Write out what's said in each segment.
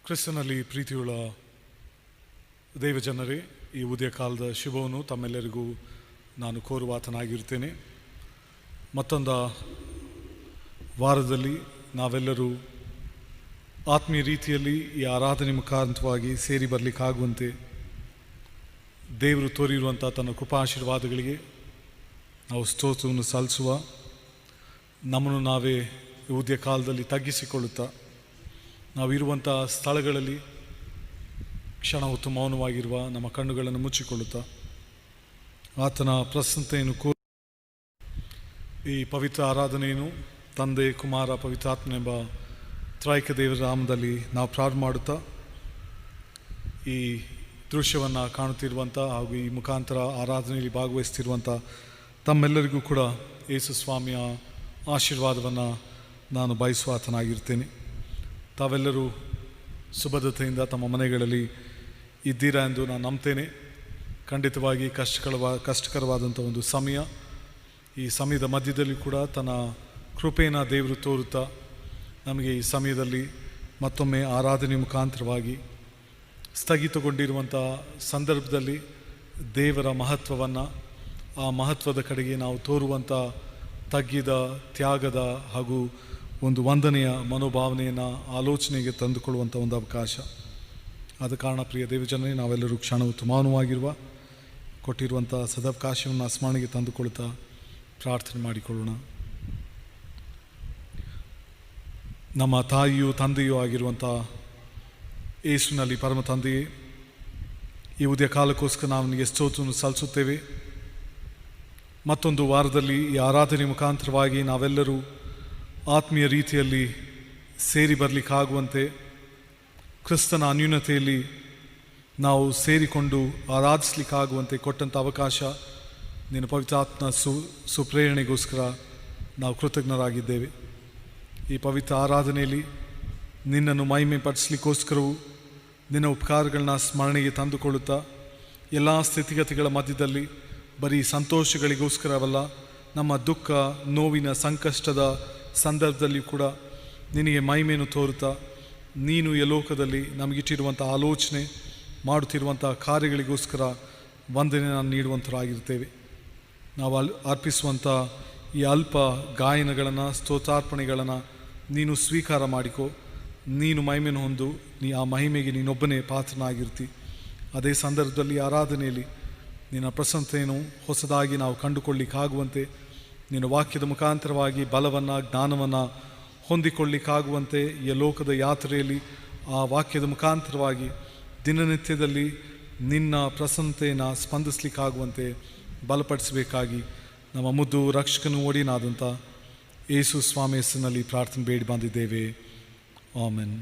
ಕ್ರಿಸ್ತನಲ್ಲಿ ಪ್ರೀತಿಯುಳ್ಳ ದೇವಜನರೇ, ಈ ಉದಯ ಕಾಲದ ಶುಭವನ್ನು ತಮ್ಮೆಲ್ಲರಿಗೂ ನಾನು ಕೋರುವಾತನಾಗಿರ್ತೇನೆ. ಮತ್ತೊಂದು ವಾರದಲ್ಲಿ ನಾವೆಲ್ಲರೂ ಆತ್ಮೀಯ ರೀತಿಯಲ್ಲಿ ಈ ಆರಾಧನೆ ಮುಖಾಂತರವಾಗಿ ಸೇರಿ ಬರಲಿಕ್ಕಾಗುವಂತೆ ದೇವರು ತೋರಿರುವಂಥ ತನ್ನ ಕೃಪಾಶೀರ್ವಾದಗಳಿಗೆ ನಾವು ಸ್ತೋತ್ರವನ್ನು ಸಲ್ಲಿಸುವ, ನಮ್ಮನ್ನು ನಾವೇ ಉದಯ ಕಾಲದಲ್ಲಿ ತಗ್ಗಿಸಿಕೊಳ್ಳುತ್ತಾ ನಾವಿರುವಂಥ ಸ್ಥಳಗಳಲ್ಲಿ ಕ್ಷಣ ಹೊತ್ತು ಮೌನವಾಗಿರುವ ನಮ್ಮ ಕಣ್ಣುಗಳನ್ನು ಮುಚ್ಚಿಕೊಳ್ಳುತ್ತಾ ಆತನ ಪ್ರಸನ್ನತೆಯನ್ನು ಈ ಪವಿತ್ರ ಆರಾಧನೆಯನ್ನು ತಂದೆ, ಕುಮಾರ, ಪವಿತ್ರಾತ್ಮನೆಂಬ ತ್ರೈಕ ದೇವರ ನಾಮದಲ್ಲಿ ನಾವು ಪ್ರಾರಂಭ ಮಾಡುತ್ತಾ ಈ ದೃಶ್ಯವನ್ನು ಕಾಣುತ್ತಿರುವಂಥ ಹಾಗೂ ಈ ಮುಖಾಂತರ ಆರಾಧನೆಯಲ್ಲಿ ಭಾಗವಹಿಸ್ತಿರುವಂಥ ತಮ್ಮೆಲ್ಲರಿಗೂ ಕೂಡ ಯೇಸು ಸ್ವಾಮಿಯ ಆಶೀರ್ವಾದವನ್ನು ನಾನು ಬಯಸುವಾತನಾಗಿರ್ತೇನೆ. ತಾವೆಲ್ಲರೂ ಸುಭದ್ರತೆಯಿಂದ ತಮ್ಮ ಮನೆಗಳಲ್ಲಿ ಇದ್ದೀರಾ ಎಂದು ನಾನು ನಂಬ್ತೇನೆ. ಖಂಡಿತವಾಗಿ ಕಷ್ಟಕರವಾದಂಥ ಒಂದು ಸಮಯ. ಈ ಸಮಯದ ಮಧ್ಯದಲ್ಲಿ ಕೂಡ ತನ್ನ ಕೃಪೆಯನ್ನು ದೇವರು ತೋರುತ್ತಾ ನಮಗೆ ಈ ಸಮಯದಲ್ಲಿ ಮತ್ತೊಮ್ಮೆ ಆರಾಧನೆ ಮುಖಾಂತರವಾಗಿ ಸ್ಥಗಿತಗೊಂಡಿರುವಂಥ ಸಂದರ್ಭದಲ್ಲಿ ದೇವರ ಮಹತ್ವವನ್ನು, ಆ ಮಹತ್ವದ ಕಡೆಗೆ ನಾವು ತೋರುವಂಥ ತಗ್ಗಿದ ತ್ಯಾಗದ ಹಾಗೂ ಒಂದು ವಂದನೆಯ ಮನೋಭಾವನೆಯನ್ನು ಆಲೋಚನೆಗೆ ತಂದುಕೊಳ್ಳುವಂಥ ಒಂದು ಅವಕಾಶ. ಆದ ಕಾರಣ ಪ್ರಿಯ ದೇವಜನರೇ, ನಾವೆಲ್ಲರೂ ಕ್ಷಣವು ಮೌನವಾಗಿರುವ ಕೊಟ್ಟಿರುವಂಥ ಸದವಕಾಶವನ್ನು ಸ್ಮರಣೆಗೆ ತಂದುಕೊಳ್ಳುತ್ತಾ ಪ್ರಾರ್ಥನೆ ಮಾಡಿಕೊಳ್ಳೋಣ. ನಮ್ಮ ತಾಯಿಯೂ ತಂದೆಯೂ ಆಗಿರುವಂಥ ಯೇಸುವಿನಲ್ಲಿ ಪರಮ ತಂದೆಯೇ, ಈ ಉದಯ ಕಾಲಕ್ಕೋಸ್ಕರ ನಾವು ನಿಮಗೆ ಸ್ತೋತ್ರವನ್ನು ಸಲ್ಲಿಸುತ್ತೇವೆ. ಮತ್ತೊಂದು ವಾರದಲ್ಲಿ ಈ ಆರಾಧನೆ ಮುಖಾಂತರವಾಗಿ ನಾವೆಲ್ಲರೂ ಆತ್ಮೀಯ ರೀತಿಯಲ್ಲಿ ಸೇರಿ ಬರಲಿಕ್ಕಾಗುವಂತೆ, ಕ್ರಿಸ್ತನ ಅನ್ಯೂನ್ಯತೆಯಲ್ಲಿ ನಾವು ಸೇರಿಕೊಂಡು ಆರಾಧಿಸಲಿಕ್ಕಾಗುವಂತೆ ಕೊಟ್ಟಂಥ ಅವಕಾಶ ನಿನ್ನ ಪವಿತ್ರಾತ್ಮ ಸುಪ್ರೇರಣೆಗೋಸ್ಕರ ನಾವು ಕೃತಜ್ಞರಾಗಿದ್ದೇವೆ. ಈ ಪವಿತ್ರ ಆರಾಧನೆಯಲ್ಲಿ ನಿನ್ನನ್ನು ಮಹಿಮೆ ಪಡಿಸಲಿಕ್ಕೋಸ್ಕರವೂ ನಿನ್ನ ಉಪಕಾರಗಳನ್ನ ಸ್ಮರಣೆಗೆ ತಂದುಕೊಳ್ಳುತ್ತಾ ಎಲ್ಲ ಸ್ಥಿತಿಗತಿಗಳ ಮಧ್ಯದಲ್ಲಿ ಬರೀ ಸಂತೋಷಗಳಿಗೋಸ್ಕರವಲ್ಲ, ನಮ್ಮ ದುಃಖ, ನೋವಿನ, ಸಂಕಷ್ಟದ ಸಂದರ್ಭದಲ್ಲಿ ಕೂಡ ನಿನಗೆ ಮಹಿಮೆಯನ್ನು ತೋರುತ್ತಾ ನೀನು ಈ ಲೋಕದಲ್ಲಿ ನಮಗಿಟ್ಟಿರುವಂಥ ಆಲೋಚನೆ ಮಾಡುತ್ತಿರುವಂಥ ಕಾರ್ಯಗಳಿಗೋಸ್ಕರ ವಂದನೆಯನ್ನು ನೀಡುವಂಥರಾಗಿರ್ತೇವೆ. ನಾವು ಅರ್ಪಿಸುವಂಥ ಈ ಅಲ್ಪ ಗಾಯನಗಳನ್ನು, ಸ್ತೋತ್ರಾರ್ಪಣೆಗಳನ್ನು ನೀನು ಸ್ವೀಕಾರ ಮಾಡಿಕೊ. ನೀನು ಮಹಿಮೆಯನ್ನು ಹೊಂದು ಆ ಮಹಿಮೆಗೆ ನೀನೊಬ್ಬನೇ ಪಾತ್ರನಾಗಿರ್ತಿ. ಅದೇ ಸಂದರ್ಭದಲ್ಲಿ ಆರಾಧನೆಯಲ್ಲಿ ನಿನ್ನ ಪ್ರಸನ್ನತೆಯನ್ನು ಹೊಸದಾಗಿ ನಾವು ಕಂಡುಕೊಳ್ಳಿಕ್ಕಾಗುವಂತೆ, ನಿನ್ನ ವಾಕ್ಯದ ಮುಖಾಂತರವಾಗಿ ಬಲವನ್ನು, ಜ್ಞಾನವನ್ನು ಹೊಂದಿಕೊಳ್ಳಿಕ್ಕಾಗುವಂತೆ, ಈ ಲೋಕದ ಯಾತ್ರೆಯಲ್ಲಿ ಆ ವಾಕ್ಯದ ಮುಖಾಂತರವಾಗಿ ದಿನನಿತ್ಯದಲ್ಲಿ ನಿನ್ನ ಪ್ರಸನ್ನತೆಯನ್ನು ಸ್ಪಂದಿಸಲಿಕ್ಕಾಗುವಂತೆ ಬಲಪಡಿಸಬೇಕಾಗಿ ನಮ್ಮ ಮುದ್ದು ರಕ್ಷಕನು ಒಡೆಯನಾದಂಥ ಯೇಸು ಸ್ವಾಮಿ ಹೆಸರಿನಲ್ಲಿ ಪ್ರಾರ್ಥನೆ ಬೇಡಿ ಬಂದಿದ್ದೇವೆ. ಆಮೆನ್.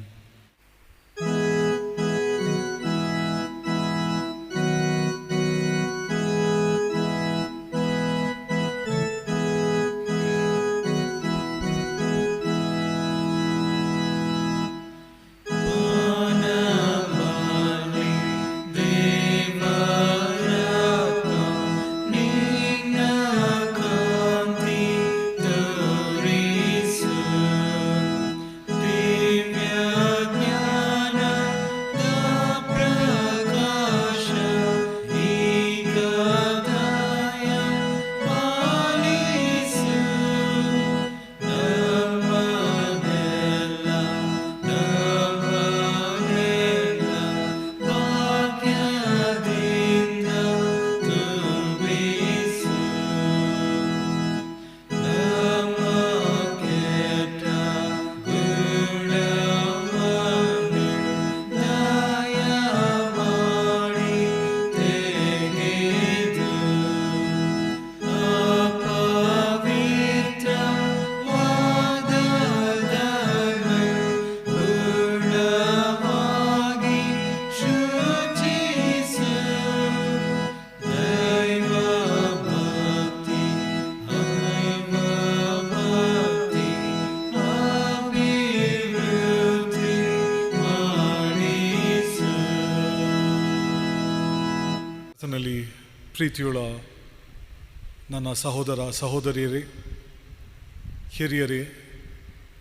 ಪ್ರೀತಿಯುಳ್ಳ ನನ್ನ ಸಹೋದರ ಸಹೋದರಿಯರೇ, ಹಿರಿಯರೇ,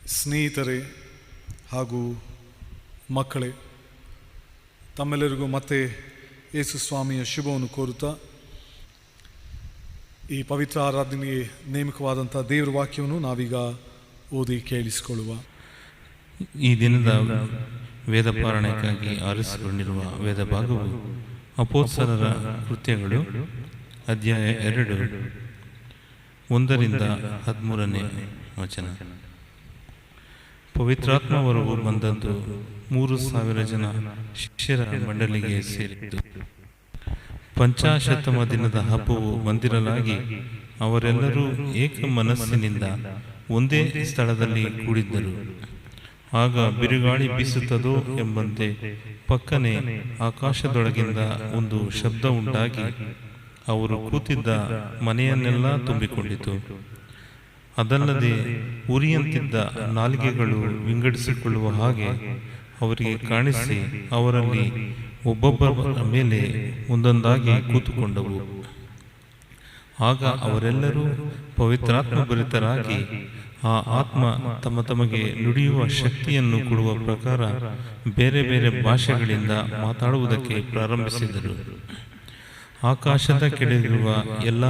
ಸ್ನೇಹಿತರೇ ಹಾಗೂ ಮಕ್ಕಳೇ, ತಮ್ಮೆಲ್ಲರಿಗೂ ಮತ್ತೆ ಯೇಸು ಸ್ವಾಮಿಯ ಶುಭವನ್ನು ಕೋರುತ್ತಾ ಈ ಪವಿತ್ರ ಆರಾಧನೆಗೆ ನೇಮಕವಾದಂಥ ದೇವರ ವಾಕ್ಯವನ್ನು ನಾವೀಗ ಓದಿ ಕೇಳಿಸಿಕೊಳ್ಳುವ. ಈ ದಿನದ ವೇದ ಪಾರಾಯಣಕ್ಕಾಗಿ ಆರಿಸಿಕೊಂಡಿರುವ ವೇದ ಭಾಗವು ಅಪೊಸ್ತಲರ ಕೃತ್ಯಗಳು ಅಧ್ಯಾಯ 2 1ರಿಂದ 13ನೇ ವಚನ. ಪವಿತ್ರಾತ್ಮವರವು ಬಂದದ್ದು 3,000 ಜನ ಶಿಷ್ಯರ ಮಂಡಳಿಗೆ ಸೇರಿತು. ಪಂಚಾಶತ್ತಮ ದಿನದ ಹಬ್ಬವು ಬಂದಿರಲಾಗಿ ಅವರೆಲ್ಲರೂ ಏಕ ಮನಸ್ಸಿನಿಂದ ಒಂದೇ ಸ್ಥಳದಲ್ಲಿ ಕೂಡಿದ್ದರು. ಆಗ ಬಿರುಗಾಳಿ ಬೀಸುತ್ತದೋ ಎಂಬಂತೆ ಪಕ್ಕನೆ ಆಕಾಶದೊಳಗಿಂದ ಒಂದು ಶಬ್ದ ಉಂಟಾಗಿ ಅವರು ಕೂತಿದ್ದ ಮನೆಯನ್ನೆಲ್ಲ ತುಂಬಿಕೊಂಡಿತು. ಅದಲ್ಲದೆ ಉರಿಯಂತಿದ್ದ ನಾಲಿಗೆಗಳು ವಿಂಗಡಿಸಿಕೊಳ್ಳುವ ಹಾಗೆ ಅವರಿಗೆ ಕಾಣಿಸಿ ಅವರಲ್ಲಿ ಒಬ್ಬೊಬ್ಬರ ಮೇಲೆ ಒಂದೊಂದಾಗಿ ಕೂತುಕೊಂಡವು. ಆಗ ಅವರೆಲ್ಲರೂ ಪವಿತ್ರಾತ್ಮ ಭರಿತರಾಗಿ ಆ ಆತ್ಮ ತಮಗೆ ನುಡಿಯುವ ಶಕ್ತಿಯನ್ನು ಕೊಡುವ ಪ್ರಕಾರ ಬೇರೆ ಬೇರೆ ಭಾಷೆಗಳಿಂದ ಮಾತಾಡುವುದಕ್ಕೆ ಪ್ರಾರಂಭಿಸಿದರು. ಆಕಾಶದ ಕೆಳಗಿರುವ ಎಲ್ಲ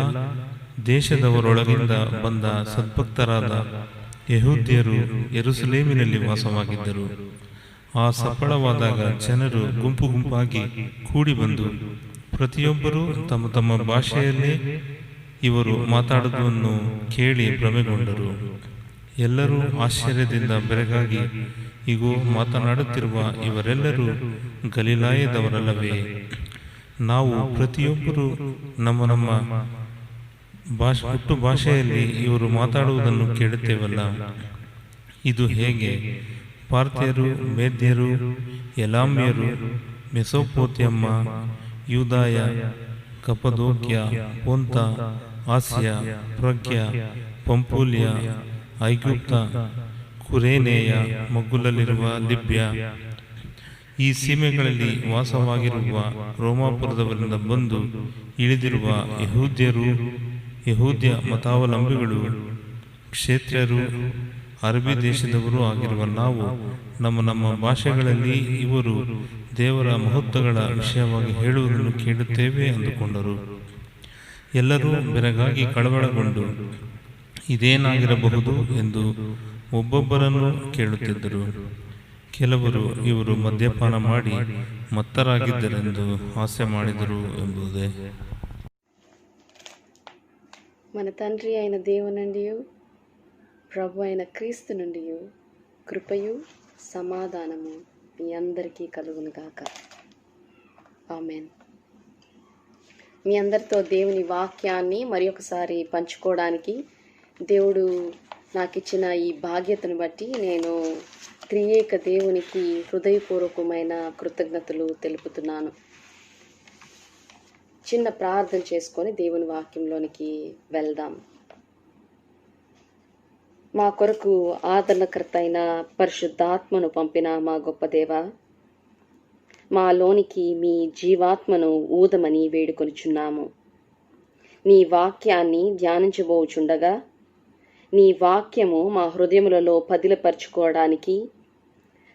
ದೇಶದವರೊಳಗಿಂದ ಬಂದ ಸದ್ಭಕ್ತರಾದ ಯೆಹೂದ್ಯರು ಯೆರೂಸಲೇಮಿನಲ್ಲಿ ವಾಸವಾಗಿದ್ದರು. ಆ ಸಫಲವಾದಾಗ ಜನರು ಗುಂಪು ಗುಂಪಾಗಿ ಕೂಡಿ ಬಂದು ಪ್ರತಿಯೊಬ್ಬರೂ ತಮ್ಮ ತಮ್ಮ ಭಾಷೆಯಲ್ಲೇ ಇವರು ಮಾತಾಡುವುದನ್ನು ಕೇಳಿ ಭ್ರಮೆಗೊಂಡರು. ಎಲ್ಲರೂ ಆಶ್ಚರ್ಯದಿಂದ ಬೆರಗಾಗಿ, ಇಗೋ, ಮಾತನಾಡುತ್ತಿರುವ ಇವರೆಲ್ಲರೂ ಗಲಿಲಾಯದವರಲ್ಲವೇ? ನಾವು ಪ್ರತಿಯೊಬ್ಬರೂ ನಮ್ಮ ನಮ್ಮ ಹುಟ್ಟು ಭಾಷೆಯಲ್ಲಿ ಇವರು ಮಾತಾಡುವುದನ್ನು ಕೇಳುತ್ತೇವಲ್ಲ, ಇದು ಹೇಗೆ? ಪಾರ್ಥ್ಯರು, ಮೇದ್ಯರು, ಎಲಾಮ್ಯರು, ಮೆಸೊಪೊತ್ಯಾಮ, ಯೂದಾಯ, ಕಪದೋಕ್ಯ, ಪೊಂತ, ಆಸಿಯ, ಫ್ರಗ್ಯ, ಪಂಫೂಲ್ಯ, ಐಗುಪ್ತ, ಕುರೇನೆಯ ಮಗ್ಗುಲಲ್ಲಿರುವ ಲಿಬ್ಯ, ಈ ಸೀಮೆಗಳಲ್ಲಿ ವಾಸವಾಗಿರುವ ರೋಮಾಪುರದವರಿಂದ ಬಂದು ಇಳಿದಿರುವ ಯೆಹೂದ್ಯರು, ಯೆಹೂದ್ಯ ಮತಾವಲಂಬಿಗಳು, ಕ್ಷೇತ್ರರು, ಅರಬಿ ದೇಶದವರು ಆಗಿರುವ ನಾವು ನಮ್ಮ ನಮ್ಮ ಭಾಷೆಗಳಲ್ಲಿ ಇವರು ದೇವರ ಮಹತ್ವಗಳ ವಿಷಯವಾಗಿ ಹೇಳುವುದನ್ನು ಕೇಳುತ್ತೇವೆ ಅಂದುಕೊಂಡರು. ಎಲ್ಲರೂ ಬೆರಗಾಗಿ ಕಳವಳಗೊಂಡು ಇದೇನಾಗಿರಬಹುದು ಎಂದು ಒಬ್ಬೊಬ್ಬರನ್ನು ಕೇಳುತ್ತಿದ್ದರು. ಕೆಲವರು ಇವರು ಮದ್ಯಪಾನ ಮಾಡಿ ಮತ್ತರಾಗಿದ್ದರೆಂದು ಹಾಸ್ಯ ಮಾಡಿದರು ಎಂಬುದೇ. మన తండ్రి అయిన దేవుని నుండి ప్రభు అయిన క్రీస్తు నుండి కృపయు సమాధానము మీ అందరికీ కలుగునుగాక. ఆమెన్. మీ అందరితో దేవుని వాక్యాన్ని మరి ఒకసారి పంచుకోవడానికి దేవుడు నాకు ఇచ్చిన ఈ బాధ్యతను బట్టి నేను త్రియేక దేవునికి హృదయపూర్వకమైన కృతజ్ఞతలు తెలుపుతున్నాను. చిన్న ప్రార్థన చేసుకొని దేవుని వాక్యంలోనికి వెళ్దాం. మా కొరకు ఆదరణకర్త అయిన పరిశుద్ధాత్మను పంపిన మా గొప్ప దేవ, మాలోనికి మీ జీవాత్మను ఊదమని వేడుకొనుచున్నాము. నీ వాక్యాన్ని ధ్యానించబోచుండగా నీ వాక్యము మా హృదయములలో పదిలపరుచుకోవడానికి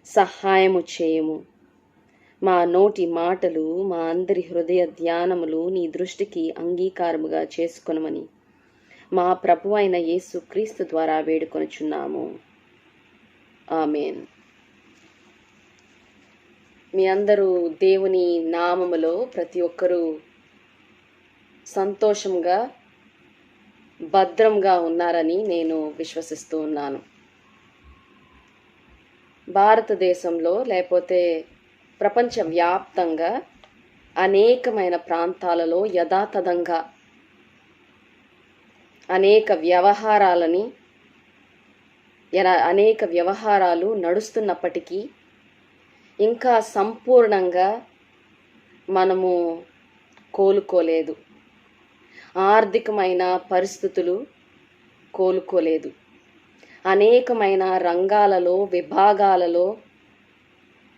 సహాయము చేయము. మా నోటి మాటలు, మా అందరి హృదయ ధ్యానములు నీ దృష్టికి అంగీకారముగా చేసుకొనమని మా ప్రభు అయిన యేసు క్రీస్తు ద్వారా వేడుకొనుచున్నాము. ఆమేన్. మీ అందరూ దేవుని నామములో ప్రతి ఒక్కరూ సంతోషంగా భద్రంగా ఉన్నారని నేను విశ్వసిస్తూ ఉన్నాను. భారతదేశంలో లేకపోతే ప్రపంచవ్యాప్తంగా అనేకమైన ప్రాంతాలలో యథాతథంగా అనేక వ్యవహారాలు నడుస్తున్నప్పటికీ ఇంకా సంపూర్ణంగా మనము కోలుకోలేదు. ఆర్థికమైన పరిస్థితులు కోలుకోలేదు. అనేకమైన రంగాలలో, విభాగాలలో,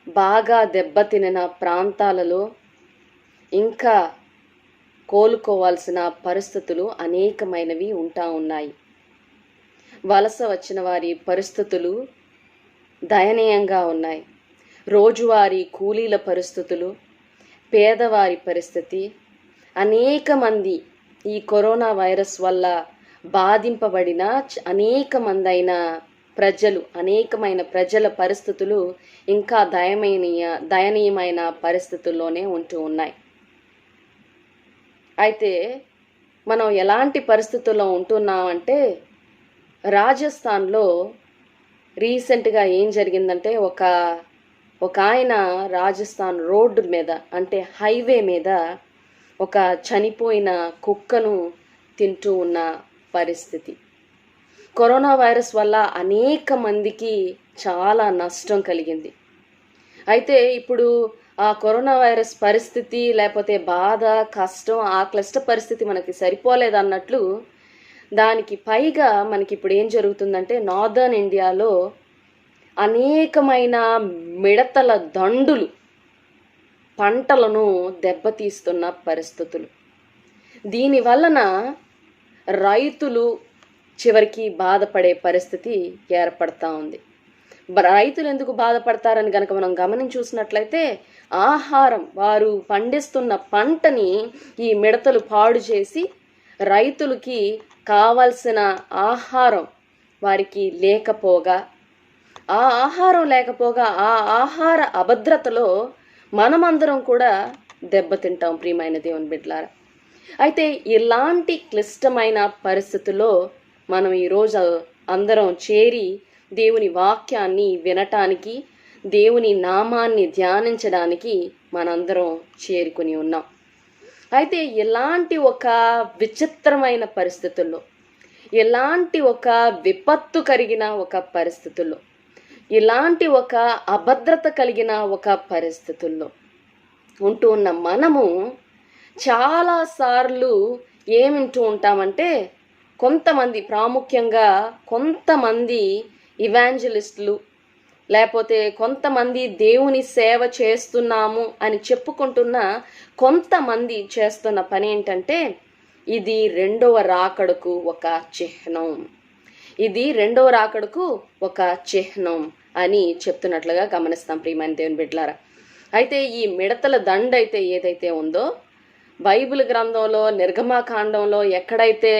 బాగా దెబ్బతినిన ప్రాంతాలలో ఇంకా కోలుకోవాల్సిన పరిస్థితులు అనేకమైనవి ఉన్నాయి. వలస వచ్చిన వారి పరిస్థితులు దయనీయంగా ఉన్నాయి. రోజువారీ కూలీల పరిస్థితులు, పేదవారి పరిస్థితి, అనేక మంది ఈ కరోనా వైరస్ వల్ల బాధింపబడిన అనేకమైన ప్రజల పరిస్థితులు ఇంకా దయనీయమైన పరిస్థితుల్లోనే ఉంటూ ఉన్నాయి. అయితే మనం ఎలాంటి పరిస్థితుల్లో ఉంటున్నామంటే, రాజస్థాన్లో రీసెంట్గా ఏం జరిగిందంటే, ఒక ఆయన రాజస్థాన్ రోడ్డు మీద, అంటే హైవే మీద ఒక చనిపోయిన కుక్కను తింటూ ఉన్న పరిస్థితి. కరోనా వైరస్ వల్ల అనేక మందికి చాలా నష్టం కలిగింది. అయితే ఇప్పుడు ఆ కరోనా వైరస్ పరిస్థితి, లేకపోతే బాధ, కష్టం, ఆ క్లిష్ట పరిస్థితి మనకి సరిపోలేదన్నట్లు, దానికి పైగా మనకి ఇప్పుడు ఏం జరుగుతుందంటే, నార్దర్న్ ఇండియాలో అనేకమైన మిడతల దండులు పంటలను దెబ్బతీస్తున్న పరిస్థితులు. దీని వలన రైతులు చివరికి బాధపడే పరిస్థితి ఏర్పడతా ఉంది. రైతులు ఎందుకు బాధపడతారని గనక మనం గమనించి చూసినట్లయితే, ఆహారం, వారు పండిస్తున్న పంటని ఈ మిడతలు పాడు చేసి రైతులకి కావలసిన ఆహారం వారికి లేకపోగా, ఆ ఆహార అభద్రతలో మనమందరం కూడా దెబ్బతింటాం ప్రియమైన దేవుని బిడ్డలారా. అయితే ఇలాంటి క్లిష్టమైన పరిస్థితుల్లో మనం ఈరోజు అందరం చేరి దేవుని వాక్యాన్ని వినటానికి, దేవుని నామాన్ని ధ్యానించడానికి మనందరం చేరుకుని ఉన్నాం. అయితే ఇలాంటి ఒక విచిత్రమైన పరిస్థితుల్లో, ఇలాంటి ఒక విపత్తు కలిగిన ఒక పరిస్థితుల్లో, ఇలాంటి ఒక అభద్రత కలిగిన ఒక పరిస్థితుల్లో ఉంటూ ఉన్న మనము చాలాసార్లు ఏమింటూ ఉంటామంటే, ప్రాముఖ్యంగా కొంతమంది ఇవాంజలిస్టులు, లేకపోతే కొంతమంది దేవుని సేవ చేస్తున్నాము అని చెప్పుకుంటున్న కొంతమంది చేస్తున్న పని ఏంటంటే, ఇది రెండవ రాకడకు ఒక చిహ్నం, ఇది రెండవ రాకడకు ఒక చిహ్నం అని చెప్తున్నట్లుగా గమనిస్తాం ప్రియమైన దేవుని బిడ్డలారా. అయితే ఈ మిడతల దండ అయితే ఏదైతే ఉందో, బైబిల్ గ్రంథంలో నిర్గమాకాండంలో ఎక్కడైతే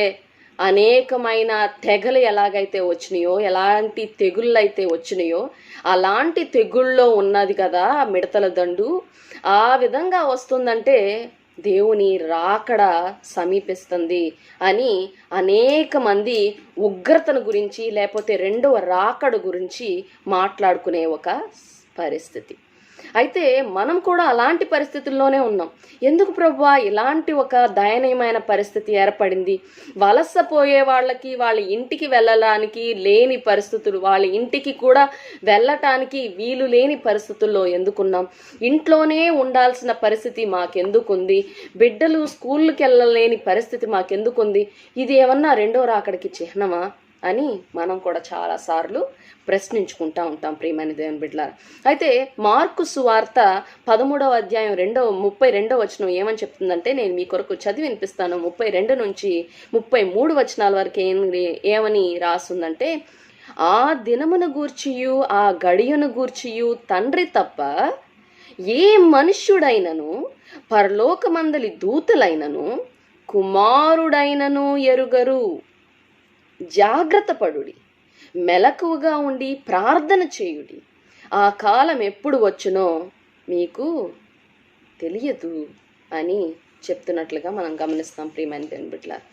అనేకమైన తెగలు ఎలాగైతే వచ్చినాయో, ఎలాంటి తెగుళ్ళు అయితే వచ్చినాయో, అలాంటి తెగుళ్ళలో ఉన్నది కదా మిడతల దండు. ఆ విధంగా వస్తుందంటే దేవుని రాకడ సమీపిస్తుంది అని అనేక మంది ఉగ్రతను గురించి, లేకపోతే రెండవ రాకడ గురించి మాట్లాడుకునే ఒక పరిస్థితి. అయితే మనం కూడా అలాంటి పరిస్థితుల్లోనే ఉన్నాం. ఎందుకు ప్రభువా ఇలాంటి ఒక దయనీయమైన పరిస్థితి ఏర్పడింది? వలసపోయే వాళ్ళకి వాళ్ళ ఇంటికి వెళ్ళడానికి లేని పరిస్థితులు, వాళ్ళ ఇంటికి కూడా వెళ్ళటానికి వీలు లేని పరిస్థితుల్లో ఎందుకున్నాం? ఇంట్లోనే ఉండాల్సిన పరిస్థితి మాకెందుకుంది? బిడ్డలు స్కూళ్ళకి వెళ్ళలేని పరిస్థితి మాకెందుకుంది? ఇది ఏమన్నా రెండో రాకడికి చిహ్నమా అని మనం కూడా చాలాసార్లు ప్రశ్నించుకుంటూ ఉంటాం ప్రియమైన దేవుని బిడ్డలారా. అయితే మార్కు సువార్త 13వ అధ్యాయం 32వ వచనం ఏమని చెప్తుందంటే, నేను మీ కొరకు చదివి వినిపిస్తాను. 32 నుంచి 33 వచనాల వరకు ఏమని రాస్తుందంటే, ఆ దినమును గూర్చియు ఆ గడియను గూర్చియు తండ్రి తప్ప ఏ మనుష్యుడైనను, పరలోకమందలి దూతలైనను, కుమారుడైనను ఎరుగరు. జాగ్రత్త పడుడి, మెలకువగా ఉండి ప్రార్థన చేయుడి, ఆ కాలం ఎప్పుడు వచ్చునో మీకు తెలియదు అని చెప్తున్నట్లుగా మనం గమనిస్తాం ప్రియమైన దేవుని బిడ్డలారా.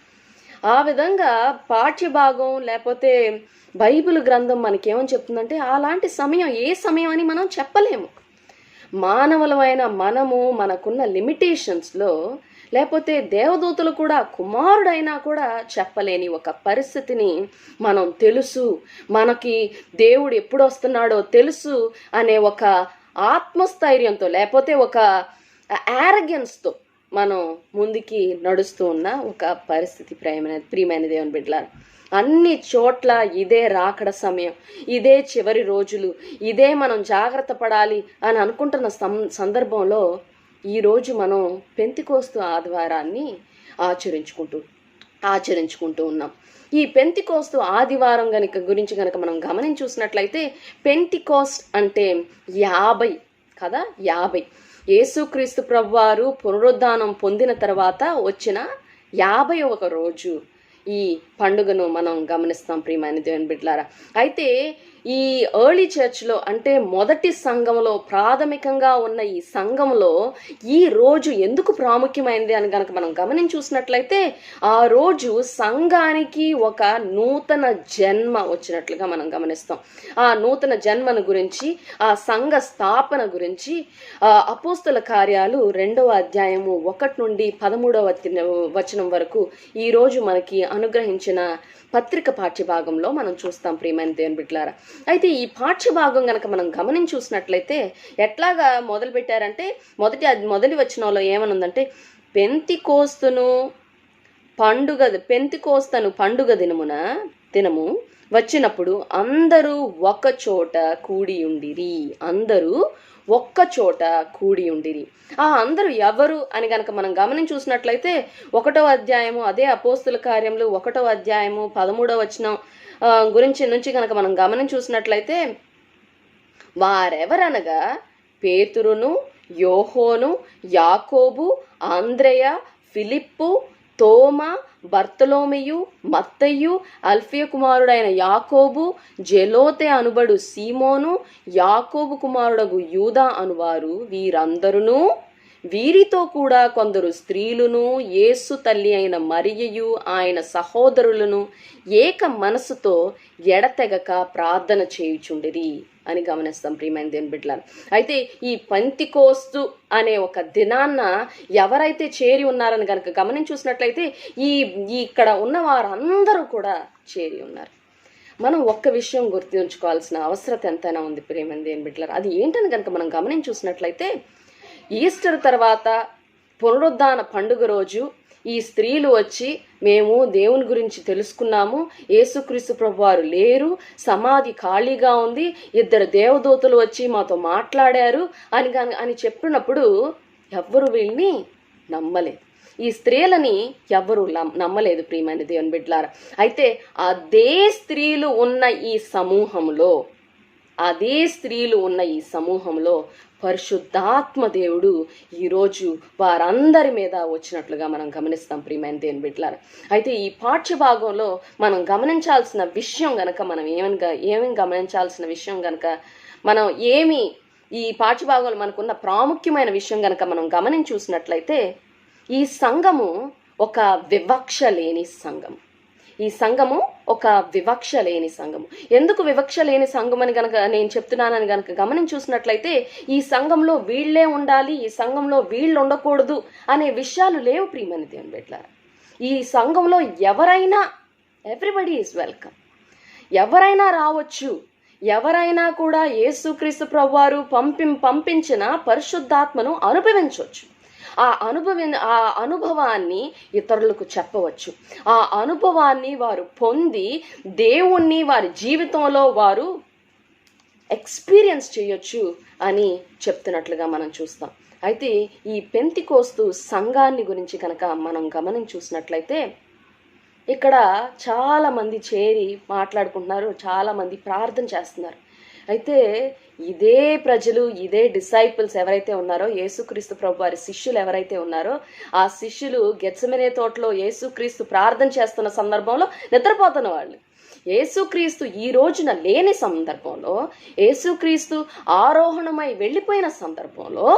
ఆ విధంగా పాఠ్యభాగం లేకపోతే బైబిల్ గ్రంథం మనకేమని చెప్తుందంటే, అలాంటి సమయం ఏ సమయం అని మనం చెప్పలేము. మానవులమైన మనము మనకున్న లిమిటేషన్స్లో, లేకపోతే దేవదూతలు కూడా కుమారుడైనా కూడా చెప్పలేని ఒక పరిస్థితిని మనం తెలుసు, మనకి దేవుడు ఎప్పుడు వస్తున్నాడో తెలుసు అనే ఒక ఆత్మస్థైర్యంతో, లేకపోతే ఒక యారగెన్స్తో మనం ముందుకి నడుస్తూ ఉన్న ఒక పరిస్థితి ప్రియమైన దేవుని బిడ్డలారా. అన్ని చోట్ల ఇదే రాకడ సమయం, ఇదే చివరి రోజులు, ఇదే మనం జాగ్రత్త పడాలి అని అనుకుంటున్న సందర్భంలో ఈరోజు మనం పెంతెకోస్తు ఆదివారాన్ని ఆచరించుకుంటూ ఆచరించుకుంటూ ఉన్నాం. ఈ పెంతికోస్తు ఆదివారం గురించి గనక మనం గమనించి చూసినట్లయితే, పెంతికోస్ట్ అంటే 50 కదా, 50 యేసుక్రీస్తు ప్రభువారు పునరుద్ధానం పొందిన తర్వాత వచ్చిన 51వ రోజు ఈ పండుగను మనం గమనిస్తాం ప్రియమైన దేవుని బిడ్డలారా. అయితే ఈ ఎర్లీ చర్చ్లో అంటే మొదటి సంఘంలో ప్రాథమికంగా ఉన్న ఈ సంఘంలో ఈ రోజు ఎందుకు ప్రాముఖ్యమైనది అని కనుక మనం గమనించి చూసినట్లయితే, ఆ రోజు సంఘానికి ఒక నూతన జన్మ వచ్చినట్లుగా మనం గమనిస్తాం. ఆ నూతన జన్మను గురించి, ఆ సంఘ స్థాపన గురించి అపోస్తుల కార్యాలు 2వ అధ్యాయము 1 నుండి 13వ వచనం వరకు ఈరోజు మనకి అనుగ్రహించిన పత్రిక పాఠ్యభాగంలో మనం చూస్తాం ప్రియమైన దేవుని బిడ్డలారా. అయితే ఈ పాఠ్యభాగం కనుక మనం గమనించి చూసినట్లయితే ఎట్లాగా మొదలు పెట్టారంటే, మొదటి వచనంలో ఏమనుందంటే, పెంతికోస్తను పండుగ దినము వచ్చినప్పుడు అందరూ ఒక చోట కూడి ఉండిరి. ఆ అందరూ ఎవరు అని గనక మనం గమనించి చూసినట్లయితే 1వ అధ్యాయము, అదే అపోస్తుల కార్యములు 1వ అధ్యాయము 13వ వచనం నుంచి కనుక మనం గమనించి చూసినట్లయితే, వారెవరనగా పేతురును, యోహోను, యాకోబు, ఆంద్రేయ, ఫిలిప్పు, తోమా, బర్తలోమెయు, మత్తయ్యు, అల్ఫియ కుమారుడైన యాకోబు, జెలోతే అనుబడు సీమోను, యాకోబు కుమారుడగు యూదా అనువారు, వీరందరును వీరితో కూడా కొందరు స్త్రీలును, యేసు తల్లి అయిన మరియయు ఆయన సహోదరులను ఏక మనసుతో ఎడతెగక ప్రార్థన చేయుచుండిరి అని గమనిస్తాం ప్రియమైన దేవుని బిడ్డలారా. అయితే ఈ పెంతికోస్తు అనే ఒక దినాన్న ఎవరైతే చేరి ఉన్నారని కనుక గమనించి చూసినట్లయితే, ఇక్కడ ఉన్న వారందరూ కూడా చేరి ఉన్నారు. మనం ఒక్క విషయం గుర్తుంచుకోవాల్సిన అవసరం ఎంతైనా ఉంది ప్రియమైన దేవుని బిడ్డలారా. అది ఏంటని కనుక మనం గమనించి చూసినట్లయితే, ఈస్టర్ తర్వాత పునరుద్ధాన పండుగ రోజు ఈ స్త్రీలు వచ్చి, మేము దేవుని గురించి తెలుసుకున్నాము, యేసుక్రీస్తు ప్రభువారు లేరు, సమాధి ఖాళీగా ఉంది, 2 దేవదూతలు వచ్చి మాతో మాట్లాడారు అని చెప్పినప్పుడు ఎవ్వరు వీళ్ళని నమ్మలేదు. ఈ స్త్రీలని ఎవ్వరూ నమ్మలేదు ప్రియమైన దేవుని బిడ్డలారా. అయితే అదే స్త్రీలు ఉన్న ఈ సమూహంలో పరిశుద్ధాత్మ దేవుడు ఈరోజు వారందరి మీద వచ్చినట్లుగా మనం గమనిస్తాం ప్రియమైన దేవుని బిడ్డలారా. అయితే ఈ పాఠ్యభాగంలో మనం గమనించాల్సిన విషయం గనక ఏమేమి గమనించాల్సిన విషయం గనక ఈ పాఠ్యభాగంలో మనకున్న ప్రాముఖ్యమైన విషయం గనక మనం గమనించి చూసినట్లయితే, ఈ సంఘము ఒక వివక్ష లేని సంఘం. ఈ సంఘము ఒక వివక్ష లేని సంఘము. ఎందుకు వివక్ష లేని సంఘం అని గనక నేను చెప్తున్నానని గనక గమనించి చూసినట్లయితే, ఈ సంఘంలో వీళ్లే ఉండాలి, ఈ సంఘంలో వీళ్ళు ఉండకూడదు అనే విషయాలు లేవు ప్రియమైన దేవుని బిడ్డలారా. ఈ సంఘంలో ఎవ్రీబడి ఈజ్ వెల్కమ్. ఎవరైనా రావచ్చు, ఎవరైనా కూడా యేసుక్రీస్తు ప్రభువారు పంపించిన పరిశుద్ధాత్మను అనుభవించవచ్చు. ఆ అనుభవాన్ని ఇతరులకు చెప్పవచ్చు. ఆ అనుభవాన్ని వారు పొంది దేవుణ్ణి వారి జీవితంలో వారు ఎక్స్పీరియన్స్ చేయొచ్చు అని చెప్తున్నట్లుగా మనం చూస్తాం. అయితే ఈ పెంతికోస్తు సంఘాన్ని గురించి కనుక మనం గమనించి చూసినట్లయితే, ఇక్కడ చాలామంది చేరి మాట్లాడుకుంటున్నారు, చాలామంది ప్రార్థన చేస్తున్నారు. అయితే ఇదే ప్రజలు, ఇదే డిసైపుల్స్ ఎవరైతే ఉన్నారో, యేసుక్రీస్తు ప్రభు వారి శిష్యులు ఎవరైతే ఉన్నారో, ఆ శిష్యులు గెత్సెమనే తోటలో యేసుక్రీస్తు ప్రార్థన చేస్తున్న సందర్భంలో నిద్రపోతున్న వాళ్ళు. యేసుక్రీస్తు ఈ రోజున లేని సందర్భంలో, యేసుక్రీస్తు ఆరోహణమై వెళ్ళిపోయిన సందర్భంలో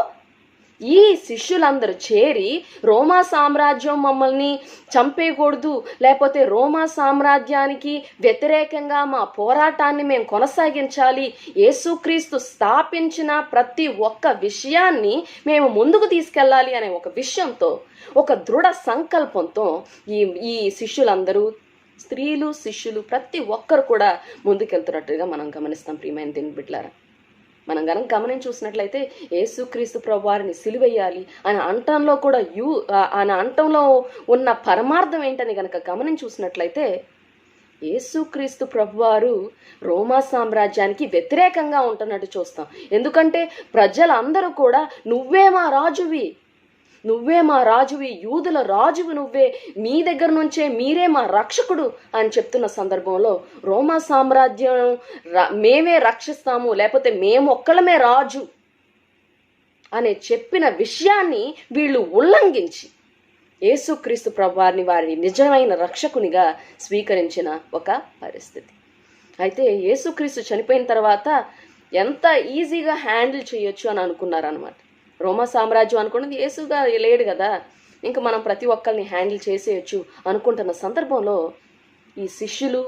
ఈ శిష్యులందరూ చేరి, రోమా సామ్రాజ్యం మమ్మల్ని చంపేయకూడదు, లేకపోతే రోమా సామ్రాజ్యానికి వ్యతిరేకంగా మా పోరాటాన్ని మేము కొనసాగించాలి, యేసుక్రీస్తు స్థాపించిన ప్రతి ఒక్క విషయాన్ని మేము ముందుకు తీసుకెళ్ళాలి అనే ఒక విషయంతో, ఒక దృఢ సంకల్పంతో ఈ శిష్యులందరూ, స్త్రీలు, శిష్యులు ప్రతి ఒక్కరు కూడా ముందుకెళ్తున్నట్టుగా మనం గమనిస్తాం ప్రియమైన దేవుని బిడ్డలారా. మనం కనుక గమనించి చూసినట్లయితే, యేసుక్రీస్తు ప్రభువారిని సిలువేయాలి అని అంటంలో కూడా అంటంలో ఉన్న పరమార్థం ఏంటని కనుక గమనించి చూసినట్లయితే, యేసుక్రీస్తు ప్రభువారు రోమా సామ్రాజ్యానికి వ్యతిరేకంగా ఉంటున్నట్టు చూస్తాం. ఎందుకంటే ప్రజలందరూ కూడా, నువ్వే మా రాజువి, నువ్వే మా రాజువి, యూదుల రాజువి నువ్వే, మీ దగ్గర నుంచే మీరే మా రక్షకుడు అని చెప్తున్న సందర్భంలో రోమా సామ్రాజ్యం మేమే రక్షిస్తాము, లేకపోతే మేమొక్కలమే రాజు అనే చెప్పిన విషయాన్ని వీళ్ళు ఉల్లంఘించి యేసుక్రీస్తు ప్రభువారిని వారి నిజమైన రక్షకునిగా స్వీకరించిన ఒక పరిస్థితి. అయితే యేసుక్రీస్తు చనిపోయిన తర్వాత ఎంత ఈజీగా హ్యాండిల్ చేయొచ్చు అని అనుకున్నారనమాట. రోమా సామ్రాజ్యం అనుకున్నది యేసుగా లేడు కదా, ఇంకా మనం ప్రతి ఒక్కరిని హ్యాండిల్ చేసేయచ్చు అనుకుంటున్న సందర్భంలో ఈ శిష్యులు,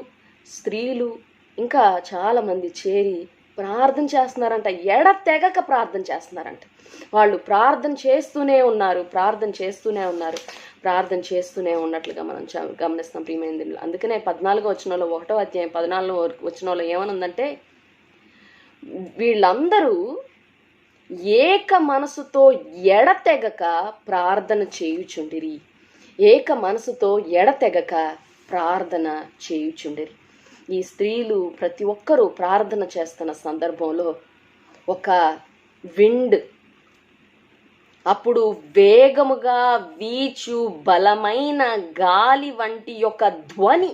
స్త్రీలు ఇంకా చాలామంది చేరి ప్రార్థన చేస్తున్నారంట. ఎడతెగక ప్రార్థన చేస్తున్నారంట. వాళ్ళు ప్రార్థన చేస్తూనే ఉన్నట్లుగా మనం గమనిస్తాం ప్రియమైన దేవుని. అందుకనే 14వ వచనంలో 1వ అధ్యాయం 14వ వచనంలో ఏమనుందంటే, వీళ్ళందరూ ఏక మనసుతో ఎడతెగక ప్రార్థన చేయుచుండిరి. ఈ స్త్రీలు ప్రతి ఒక్కరూ ప్రార్థన చేస్తున్న సందర్భంలో ఒక విండ్, అప్పుడు వేగముగా వీచు బలమైన గాలి వంటి యొక్క ధ్వని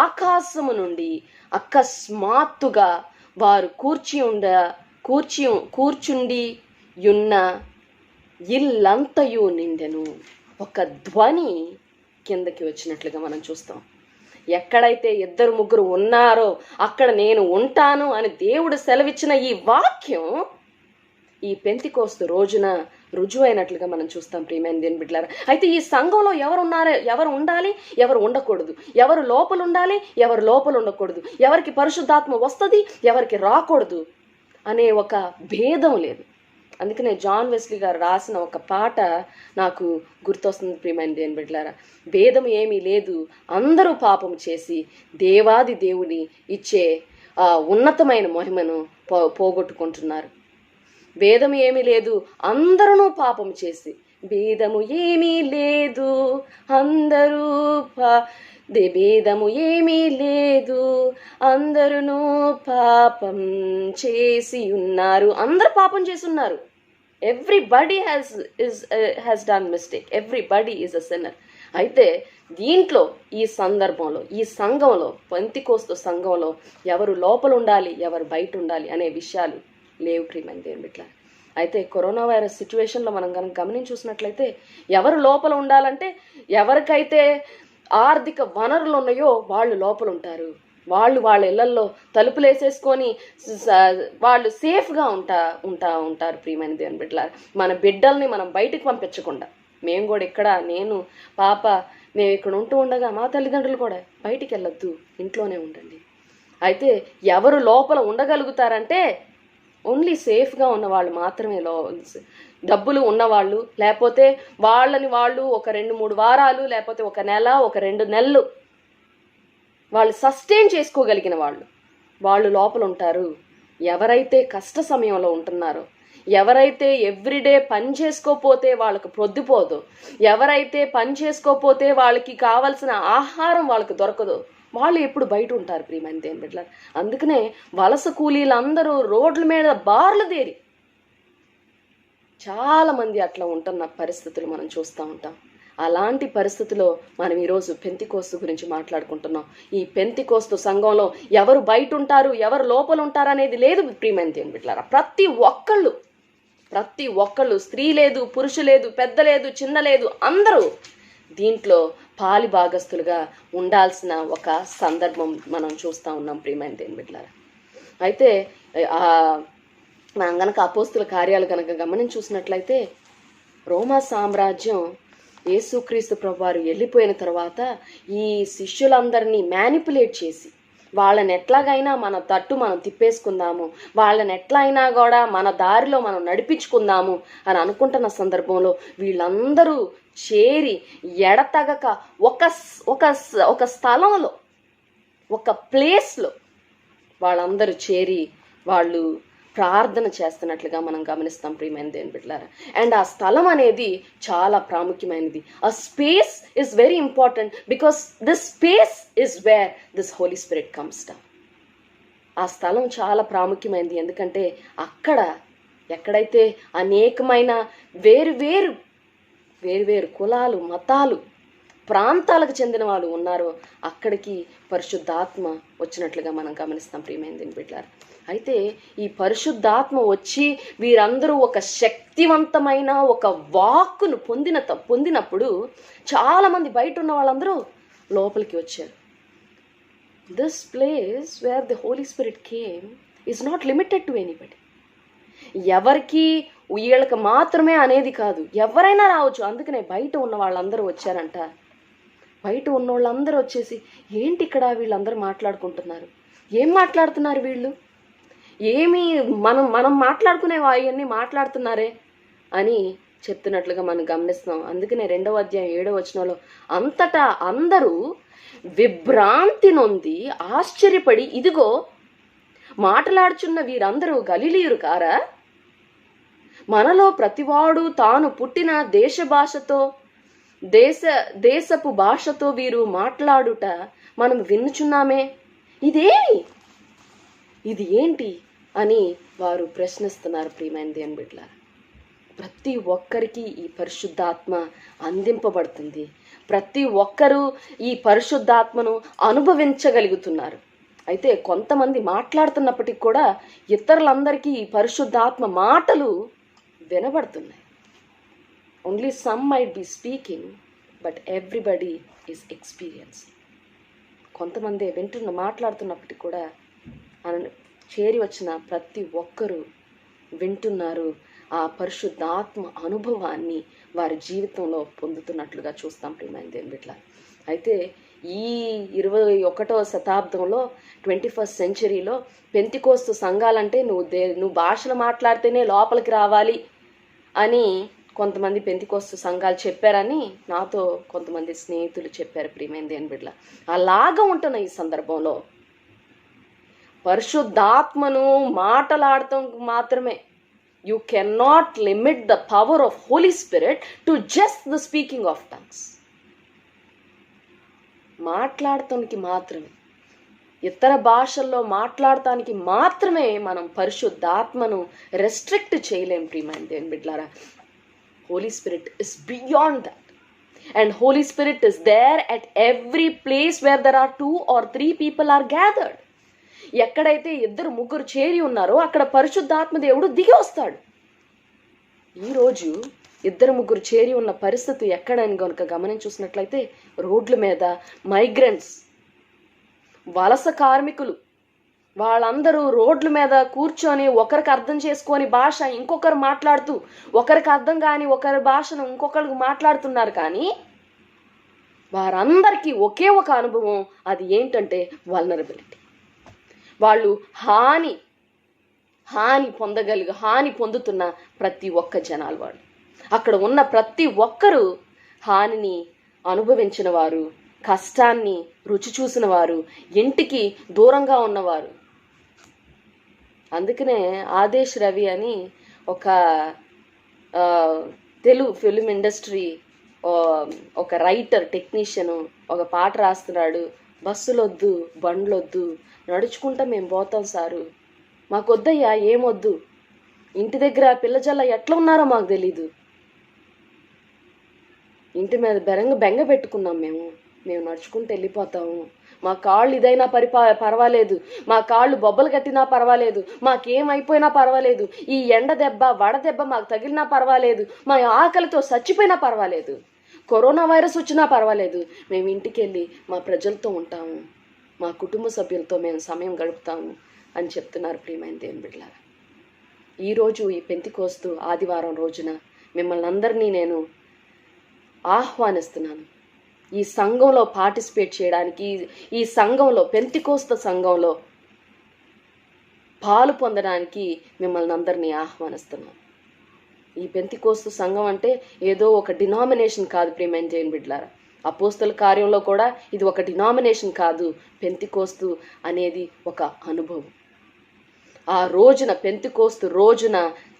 ఆకాశము నుండి అకస్మాత్తుగా వారు కూర్చుండి ఉన్న ఇల్లంతయు నిండెను. ఒక ధ్వని కిందకి వచ్చినట్లుగా మనం చూస్తాం. ఎక్కడైతే 2-3 ఉన్నారో అక్కడ నేను ఉంటాను అని దేవుడు సెలవిచ్చిన ఈ వాక్యం ఈ పెంతెకోస్తు రోజున రుజువైనట్లుగా మనం చూస్తాం ప్రియమైన దేవుని బిడ్డలారా. అయితే ఈ సంఘంలో ఎవరు ఉండాలి, ఎవరు ఉండకూడదు, ఎవరు లోపల ఉండాలి, ఎవరు లోపల ఉండకూడదు, ఎవరికి పరిశుద్ధాత్మ వస్తుంది, ఎవరికి రాకూడదు అనే ఒక భేదం లేదు. అందుకనే జాన్ వెస్లీ గారు రాసిన ఒక పాట నాకు గుర్తొస్తుంది ప్రియమైన దేవుని బిడ్డలారా. భేదం ఏమీ లేదు, అందరూ పాపం చేసి దేవాది దేవుని ఇచ్చే ఉన్నతమైన మహిమను పోగొట్టుకుంటున్నారు. భేదము ఏమీ లేదు, అందరూ పాపం చేసి, భేదము ఏమీ లేదు, భేదము ఏమీ లేదు, అందరూ పాపం చేసి ఉన్నారు. అందరూ పాపం చేసి ఉన్నారు. Everybody has done mistake, everybody is a sinner. అయితే దీంట్లో ఈ సందర్భంలో ఈ సంఘంలో పెంతెకోస్తు సంఘంలో ఎవరు లోపల ఉండాలి, ఎవరు బయట ఉండాలి అనే విషయాలు లేవు ప్రియమైన దేవుని బిడ్డలారా. అయితే కరోనా వైరస్ సిచ్యువేషన్లో మనం కనుక గమనించి చూసినట్లయితే ఎవరు లోపల ఉండాలంటే ఎవరికైతే ఆర్థిక వనరులు ఉన్నాయో వాళ్ళు లోపల ఉంటారు. వాళ్ళ ఇళ్లల్లో తలుపులు వేసేసుకొని వాళ్ళు సేఫ్గా ఉంటారు ప్రియమైన దేవుని బిడ్డలారా. మన బిడ్డల్ని మనం బయటకు పంపించకుండా, మేము కూడా ఇక్కడ నేను పాప మేము ఇక్కడ ఉంటూ ఉండగా మా తల్లిదండ్రులు కూడా బయటికి వెళ్ళొద్దు, ఇంట్లోనే ఉండండి. అయితే ఎవరు లోపల ఉండగలుగుతారంటే ఓన్లీ సేఫ్గా ఉన్న వాళ్ళు మాత్రమే. డబ్బులు ఉన్నవాళ్ళు, లేకపోతే వాళ్ళు ఒక 2-3 వారాలు, లేకపోతే ఒక నెల, ఒక 2 నెలలు వాళ్ళు సస్టైన్ చేసుకోగలిగిన వాళ్ళు లోపల ఉంటారు. ఎవరైతే కష్ట సమయంలో ఉంటున్నారో, ఎవరైతే ఎవ్రీడే పని చేసుకోపోతే వాళ్ళకు పొద్దుపోదో, ఎవరైతే పని చేసుకోపోతే వాళ్ళకి కావాల్సిన ఆహారం వాళ్ళకి దొరకదో, వాళ్ళు ఎప్పుడు బయట ఉంటారు ప్రియమైన దేవుని బిడ్డలారా. అందుకనే వలస కూలీలందరూ రోడ్ల మీద బార్లు దేరి చాలామంది అట్లా ఉంటున్న పరిస్థితులు మనం చూస్తూ ఉంటాం. అలాంటి పరిస్థితిలో మనం ఈరోజు పెంతెకోస్తు గురించి మాట్లాడుకుంటున్నాం. ఈ పెంతెకోస్తు సంఘంలో ఎవరు బయట ఉంటారు, ఎవరు లోపల ఉంటారు అనేది లేదు ప్రియమైన దేవుని బిడ్డలారా. ప్రతి ఒక్కళ్ళు స్త్రీ లేదు, పురుషు లేదు, పెద్ద లేదు, చిన్న లేదు, అందరూ దీంట్లో పాలి భాగస్తులుగా ఉండాల్సిన ఒక సందర్భం మనం చూస్తూ ఉన్నాం ప్రియమైన దేవుని బిడ్డలారా. అయితే మనం గనక అపోస్తుల కార్యాలు కనుక గమనించి చూసినట్లయితే రోమా సామ్రాజ్యం యేసుక్రీస్తు ప్రభువారు వెళ్ళిపోయిన తర్వాత ఈ శిష్యులందరినీ మ్యానిపులేట్ చేసి వాళ్ళని ఎట్లాగైనా మన తట్టు మనం తిప్పేసుకుందాము, వాళ్ళని ఎట్లయినా కూడా మన దారిలో మనం నడిపించుకుందాము అని అనుకుంటున్న సందర్భంలో వీళ్ళందరూ చేరి ఎడతగక ఒక స్థలంలో, ఒక ప్లేస్లో వాళ్ళందరూ చేరి వాళ్ళు ప్రార్థన చేస్తున్నట్లుగా మనం గమనిస్తాం ప్రియమైన దేవుని బిడ్డలారా. అండ్ ఆ స్థలం అనేది చాలా ప్రాముఖ్యమైనది. ఆ space is very important because this space is where this holy spirit comes down. ఆ స్థలం చాలా ప్రాముఖ్యమైనది. ఎందుకంటే ఎక్కడైతే అనేకమైన వేరు వేరువేరు కులాలు, మతాలు, ప్రాంతాలకు చెందిన వాళ్ళు ఉన్నారో అక్కడికి పరిశుద్ధాత్మ వచ్చినట్లుగా మనం గమనిస్తాం ప్రియమైన దేవుని బిడ్డలారా. అయితే ఈ పరిశుద్ధాత్మ వచ్చి వీరందరూ ఒక శక్తివంతమైన ఒక వాక్కును పొందినప్పుడు చాలామంది బయట ఉన్న వాళ్ళందరూ లోపలికి వచ్చారు. This place where the holy spirit came is not limited to anybody. ఎవరికి వీళ్ళకి మాత్రమే అనేది కాదు, ఎవరైనా రావచ్చు. అందుకనే బయట ఉన్న వాళ్ళందరూ వచ్చారంట. బయట ఉన్న వాళ్ళందరూ వచ్చేసి ఏంటి ఇక్కడ వీళ్ళందరూ మాట్లాడుకుంటున్నారు, ఏం మాట్లాడుతున్నారు వీళ్ళు, ఏమి మనం మాట్లాడుకునేవి అవన్నీ మాట్లాడుతున్నారే అని చెప్తున్నట్లుగా మనం గమనిస్తున్నాం. అందుకనే 2వ అధ్యాయం 7వ వచనంలో అంతటా అందరూ విభ్రాంతి నొంది ఆశ్చర్యపడి, ఇదిగో మాట్లాడుచున్న వీరందరూ గలిలీయులు కారా? మనలో ప్రతివాడు తాను పుట్టిన దేశపు భాషతో వీరు మాట్లాడుట మనం వినుచున్నామే. ఇది ఏంటి అని వారు ప్రశ్నిస్తున్నారు ప్రియమైన దేవుని బిడ్డలారా. ప్రతి ఒక్కరికి ఈ పరిశుద్ధాత్మ అందింపబడుతుంది. ప్రతి ఒక్కరూ ఈ పరిశుద్ధాత్మను అనుభవించగలుగుతున్నారు. అయితే కొంతమంది మాట్లాడుతున్నప్పటికీ కూడా ఇతరులందరికీ ఈ పరిశుద్ధాత్మ మాటలు వినబడుతున్నాయి. Only some might be speaking but everybody is experiencing. కొంతమంది మాట్లాడుతున్నప్పటికీ కూడా చేరి వచ్చిన ప్రతి ఒక్కరూ వింటున్నారు. ఆ పరిశుద్ధాత్మ అనుభవాన్ని వారి జీవితంలో పొందుతున్నట్లుగా చూస్తాం ప్రియమైన దేవుని బిడ్డలారా. అయితే ఈ 21వ శతాబ్దంలో 21st సెంచరీలో పెంతికోస్తు సంఘాలంటే నువ్వు భాషలు మాట్లాడితేనే లోపలికి రావాలి అని కొంతమంది పెంతికోస్తు సంఘాలు చెప్పారని నాతో కొంతమంది స్నేహితులు చెప్పారు ప్రియమైన దేవుని బిడ్డలారా. అలాగా ఉంటున్న ఈ సందర్భంలో పరిశుద్ధాత్మను మాటలాడటం మాత్రమే, you can not limit the power of holy spirit to just the speaking of tongues. మాట్లాడటానికి మాత్రమే, ఇతర భాషల్లో మాట్లాడటానికి మాత్రమే మనం పరిశుద్ధాత్మను రెస్ట్రిక్ట్ చేయలేం ప్రియమైన దేవుని బిడ్డలారా. Holy spirit is beyond that. And holy spirit is there at every place where there are 2 or 3 people are gathered. ఎక్కడైతే 2, 3 చేరి ఉన్నారో అక్కడ పరిశుద్ధాత్మ దేవుడు దిగి వస్తాడు. ఈరోజు 2, 3 చేరి ఉన్న పరిస్థితి ఎక్కడని కనుక గమనించుసినట్లయితే రోడ్ల మీద మైగ్రెంట్స్, వలస కార్మికులు, వాళ్ళందరూ రోడ్ల మీద కూర్చొని ఒకరికి అర్థం చేసుకొని భాష ఇంకొకరు మాట్లాడుతూ, ఒకరికి అర్థం కాని ఒకరి భాషను ఇంకొకరికి మాట్లాడుతున్నారు. కానీ వారందరికీ ఒకే ఒక అనుభవం, అది ఏంటంటే వల్నరబిలిటీ. వాళ్ళు హాని పొందుతున్న ప్రతి ఒక్క జనాలు వాళ్ళు. అక్కడ ఉన్న ప్రతి ఒక్కరూ హానిని అనుభవించిన వారు, కష్టాన్ని రుచి చూసిన వారు, ఇంటికి దూరంగా ఉన్నవారు. అందుకనే ఆదేశ్ రవి అని ఒక తెలుగు ఫిలిం ఇండస్ట్రీ ఒక రైటర్, టెక్నీషియను ఒక పాట రాస్తున్నాడు. బస్సులొద్దు, బండ్లొద్దు, నడుచుకుంటా మేము పోతాం సారు, మాకొద్దయ్యా ఏమొద్దు, ఇంటి దగ్గర పిల్లజల్ల ఎట్లా ఉన్నారో మాకు తెలీదు, ఇంటి మీద బెంగ పెట్టుకున్నాం, మేము నడుచుకుంటూ వెళ్ళిపోతాము, మా కాళ్ళు ఇదైనా పర్వాలేదు, మా కాళ్ళు బొబ్బలు కట్టినా పర్వాలేదు, మాకేమైపోయినా పర్వాలేదు, ఈ ఎండ దెబ్బ వడదెబ్బ మాకు తగిలినా పర్వాలేదు, మా ఆకలితో చచ్చిపోయినా పర్వాలేదు, కరోనా వైరస్ వచ్చినా పర్వాలేదు, మేము ఇంటికి వెళ్ళి మా ప్రజలతో ఉంటాము, మా కుటుంబ సభ్యులతో మేము సమయం గడుపుతాము అని చెప్తున్నారు ప్రియమైన దేవుని బిడ్డలారా. ఈరోజు ఈ పెంతికోస్తు ఆదివారం రోజున మిమ్మల్ని అందరినీ నేను ఆహ్వానిస్తున్నాను. ఈ సంఘంలో పార్టిసిపేట్ చేయడానికి, ఈ సంఘంలో పెంతికోస్తు సంఘంలో పాలు పొందడానికి మిమ్మల్ని అందరినీ ఆహ్వానిస్తున్నాను. ఈ పెంతికోస్తు సంఘం అంటే ఏదో ఒక డినామినేషన్ కాదు ప్రియమైన దేవుని బిడ్డలారా. అపోస్తల కార్యంలో కూడా ఇది ఒక డినామినేషన్ కాదు. పెంతికోస్తు అనేది ఒక అనుభవం. ఆ రోజున, పెంతికోస్తు రోజున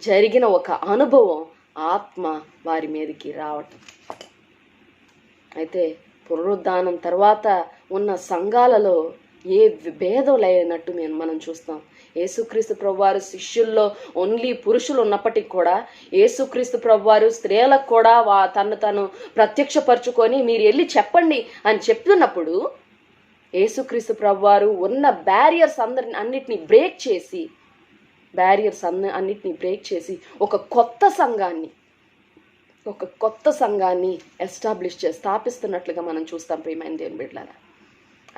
జరిగిన ఒక అనుభవం, ఆత్మ వారి మీదకి రావటం. అయితే పునరుద్ధానం తర్వాత ఉన్న సంఘాలలో ఏ భేదం లేనట్టు మనం చూస్తాం. యేసుక్రీస్తు ప్రభువారు శిష్యుల్లో ఓన్లీ పురుషులు ఉన్నప్పటికీ కూడా యేసుక్రీస్తు ప్రభువారు స్త్రీలకు కూడా తను ప్రత్యక్షపరచుకొని మీరు వెళ్ళి చెప్పండి అని చెప్తున్నప్పుడు యేసుక్రీస్తు ప్రభువారు ఉన్న బ్యారియర్స్ అన్నిటినీ బ్రేక్ చేసి ఒక కొత్త సంఘాన్ని స్థాపిస్తున్నట్లుగా మనం చూస్తాం ప్రియమైన దేవుని బిడ్డలారా.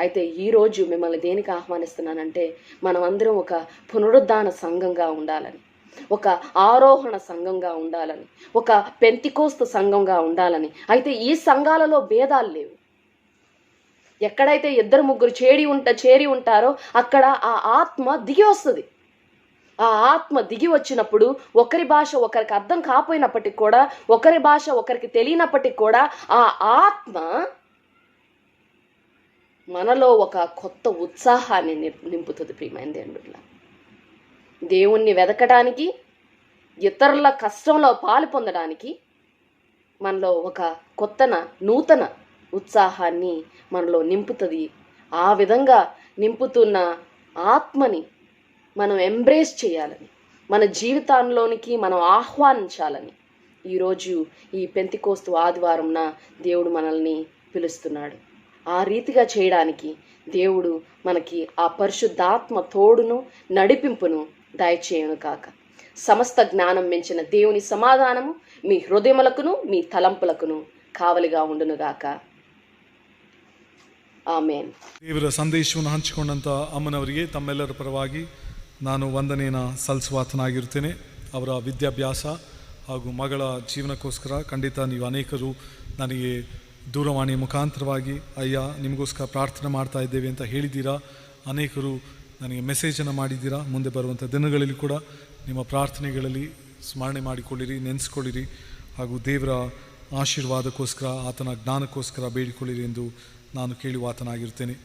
అయితే ఈరోజు మిమ్మల్ని దేనికి ఆహ్వానిస్తున్నానంటే, మనం అందరం ఒక పునరుద్ధాన సంఘంగా ఉండాలని, ఒక ఆరోహణ సంఘంగా ఉండాలని, ఒక పెంతికోస్తు సంఘంగా ఉండాలని. అయితే ఈ సంఘాలలో భేదాలు లేవు. ఎక్కడైతే 2-3 చేరి ఉంటారో అక్కడ ఆ ఆత్మ దిగి వస్తుంది. ఆ ఆత్మ దిగి వచ్చినప్పుడు ఒకరి భాష ఒకరికి అర్థం కాపోయినప్పటికీ కూడా, ఒకరి భాష ఒకరికి తెలియనప్పటికీ కూడా ఆ ఆత్మ మనలో ఒక కొత్త ఉత్సాహాన్ని నింపుతుంది ప్రియమైన దేవుని బిడ్డలారా. దేవుణ్ణి వెదకడానికి, ఇతరుల కష్టంలో పాలు పొందడానికి మనలో ఒక నూతన ఉత్సాహాన్ని మనలో నింపుతుంది. ఆ విధంగా నింపుతున్న ఆత్మని మనం ఎంబ్రేస్ చేయాలని, మన జీవితంలోనికి మనం ఆహ్వానించాలని ఈరోజు ఈ పెంతికోస్తు ఆదివారంన దేవుడు మనల్ని పిలుస్తున్నాడు. ఆ రీతిగా చేయడానికి దేవుడు మనకి ఆ పరిశుద్ధాత్మ తోడును నడిపింపును దయచేయును కాక. సమస్త జ్ఞానం మించిన దేవుని సమాధానము మీ హృదయములకును మీ తలంపులకును ಕಾವಲಿಗ ಉಂಡುನುಗಾಕ. ಆಮೇನ್. ದೇವರ ಸಂದೇಶವನ್ನು ಹಂಚಿಕೊಂಡಂಥ ಅಮ್ಮನವರಿಗೆ ತಮ್ಮೆಲ್ಲರ ಪರವಾಗಿ ನಾನು ವಂದನೆಯನ್ನು ಸಲ್ಲಿಸುವಾತನಾಗಿರುತ್ತೇನೆ. ಅವರ ವಿದ್ಯಾಭ್ಯಾಸ ಹಾಗೂ ಮಗಳ ಜೀವನಕ್ಕೋಸ್ಕರ ಖಂಡಿತ ನೀವು ಅನೇಕರು ನನಗೆ ದೂರವಾಣಿ ಮುಖಾಂತರವಾಗಿ ಅಯ್ಯ ನಿಮಗೋಸ್ಕರ ಪ್ರಾರ್ಥನೆ ಮಾಡ್ತಾ ಇದ್ದೇವೆ ಅಂತ ಹೇಳಿದ್ದೀರಾ. ಅನೇಕರು ನನಗೆ ಮೆಸೇಜನ್ನು ಮಾಡಿದ್ದೀರಾ. ಮುಂದೆ ಬರುವಂಥ ದಿನಗಳಲ್ಲಿ ಕೂಡ ನಿಮ್ಮ ಪ್ರಾರ್ಥನೆಗಳಲ್ಲಿ ಸ್ಮರಣೆ ಮಾಡಿಕೊಳ್ಳಿರಿ, ನೆನೆಸ್ಕೊಳ್ಳಿರಿ ಹಾಗೂ ದೇವರ ಆಶೀರ್ವಾದಕ್ಕೋಸ್ಕರ ಆತನ ಜ್ಞಾನಕ್ಕೋಸ್ಕರ ಬೇಡಿಕೊಳ್ಳಿರಿ ಎಂದು ನಾನು ಕೇಳುವಾತನಾಗಿರ್ತೇನೆ.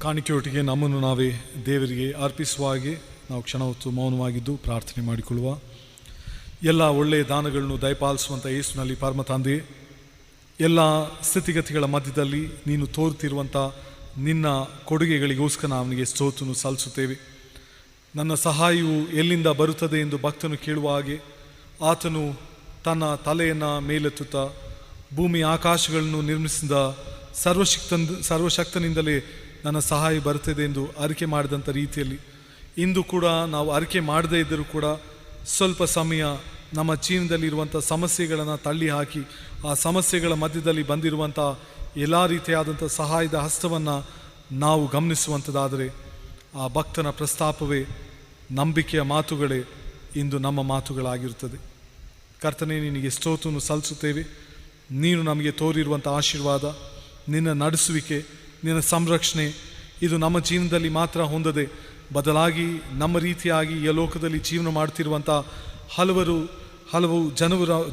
ಕಾಣಿಕೆಯೊಟ್ಟಿಗೆ ನಮ್ಮನ್ನು ನಾವೇ ದೇವರಿಗೆ ಅರ್ಪಿಸುವ ಹಾಗೆ ನಾವು ಕ್ಷಣ ಹೊತ್ತು ಮೌನವಾಗಿದ್ದು ಪ್ರಾರ್ಥನೆ ಮಾಡಿಕೊಳ್ಳುವ. ಎಲ್ಲ ಒಳ್ಳೆಯ ದಾನಗಳನ್ನು ದಯಪಾಲಿಸುವಂಥ ಯೇಸುನಲ್ಲಿ ಪರಮ ತಂದೆ, ಎಲ್ಲ ಸ್ಥಿತಿಗತಿಗಳ ಮಧ್ಯದಲ್ಲಿ ನೀನು ತೋರುತ್ತಿರುವಂಥ ನಿನ್ನ ಕೊಡುಗೆಗಳಿಗೋಸ್ಕರ ಅವನಿಗೆ ಸ್ತೋತ್ರವನ್ನು ಸಲ್ಲಿಸುತ್ತೇವೆ. ನನ್ನ ಸಹಾಯವು ಎಲ್ಲಿಂದ ಬರುತ್ತದೆ ಎಂದು ಭಕ್ತನು ಕೇಳುವ ಹಾಗೆ ಆತನು ತನ್ನ ತಲೆಯನ್ನು ಮೇಲೆತ್ತುತ್ತಾ ಭೂಮಿ ಆಕಾಶಗಳನ್ನು ನಿರ್ಮಿಸಿದ ಸರ್ವಶಕ್ತನಿಂದಲೇ ನನ್ನ ಸಹಾಯ ಬರುತ್ತದೆ ಎಂದು ಅರಿಕೆ ಮಾಡಿದಂಥ ರೀತಿಯಲ್ಲಿ ಇಂದು ಕೂಡ ನಾವು ಅರಿಕೆ ಮಾಡದೇ ಇದ್ದರೂ ಕೂಡ ಸ್ವಲ್ಪ ಸಮಯ ನಮ್ಮ ಜೀವನದಲ್ಲಿರುವಂಥ ಸಮಸ್ಯೆಗಳನ್ನು ತಳ್ಳಿ ಹಾಕಿ ಆ ಸಮಸ್ಯೆಗಳ ಮಧ್ಯದಲ್ಲಿ ಬಂದಿರುವಂಥ ಎಲ್ಲ ರೀತಿಯಾದಂಥ ಸಹಾಯದ ಹಸ್ತವನ್ನು ನಾವು ಗಮನಿಸುವಂಥದ್ದಾದರೆ ಆ ಭಕ್ತನ ಪ್ರಸ್ತಾಪವೇ, ನಂಬಿಕೆಯ ಮಾತುಗಳೇ ಇಂದು ನಮ್ಮ ಮಾತುಗಳಾಗಿರುತ್ತದೆ. ಕರ್ತನೇ, ನಿನಗೆ ಸ್ತೋತ್ರವನ್ನು ಸಲ್ಲಿಸುತ್ತೇವೆ. ನೀನು ನಮಗೆ ತೋರಿರುವಂಥ ಆಶೀರ್ವಾದ, ನಿನ್ನ ನಡೆಸುವಿಕೆ, ನಿನ್ನ ಸಂರಕ್ಷಣೆ ಇದು ನಮ್ಮ ಜೀವನದಲ್ಲಿ ಮಾತ್ರ ಹೊಂದದೆ ಬದಲಾಗಿ ನಮ್ಮ ರೀತಿಯಾಗಿ ಈ ಲೋಕದಲ್ಲಿ ಜೀವನ ಮಾಡ್ತಿರುವಂಥ ಹಲವು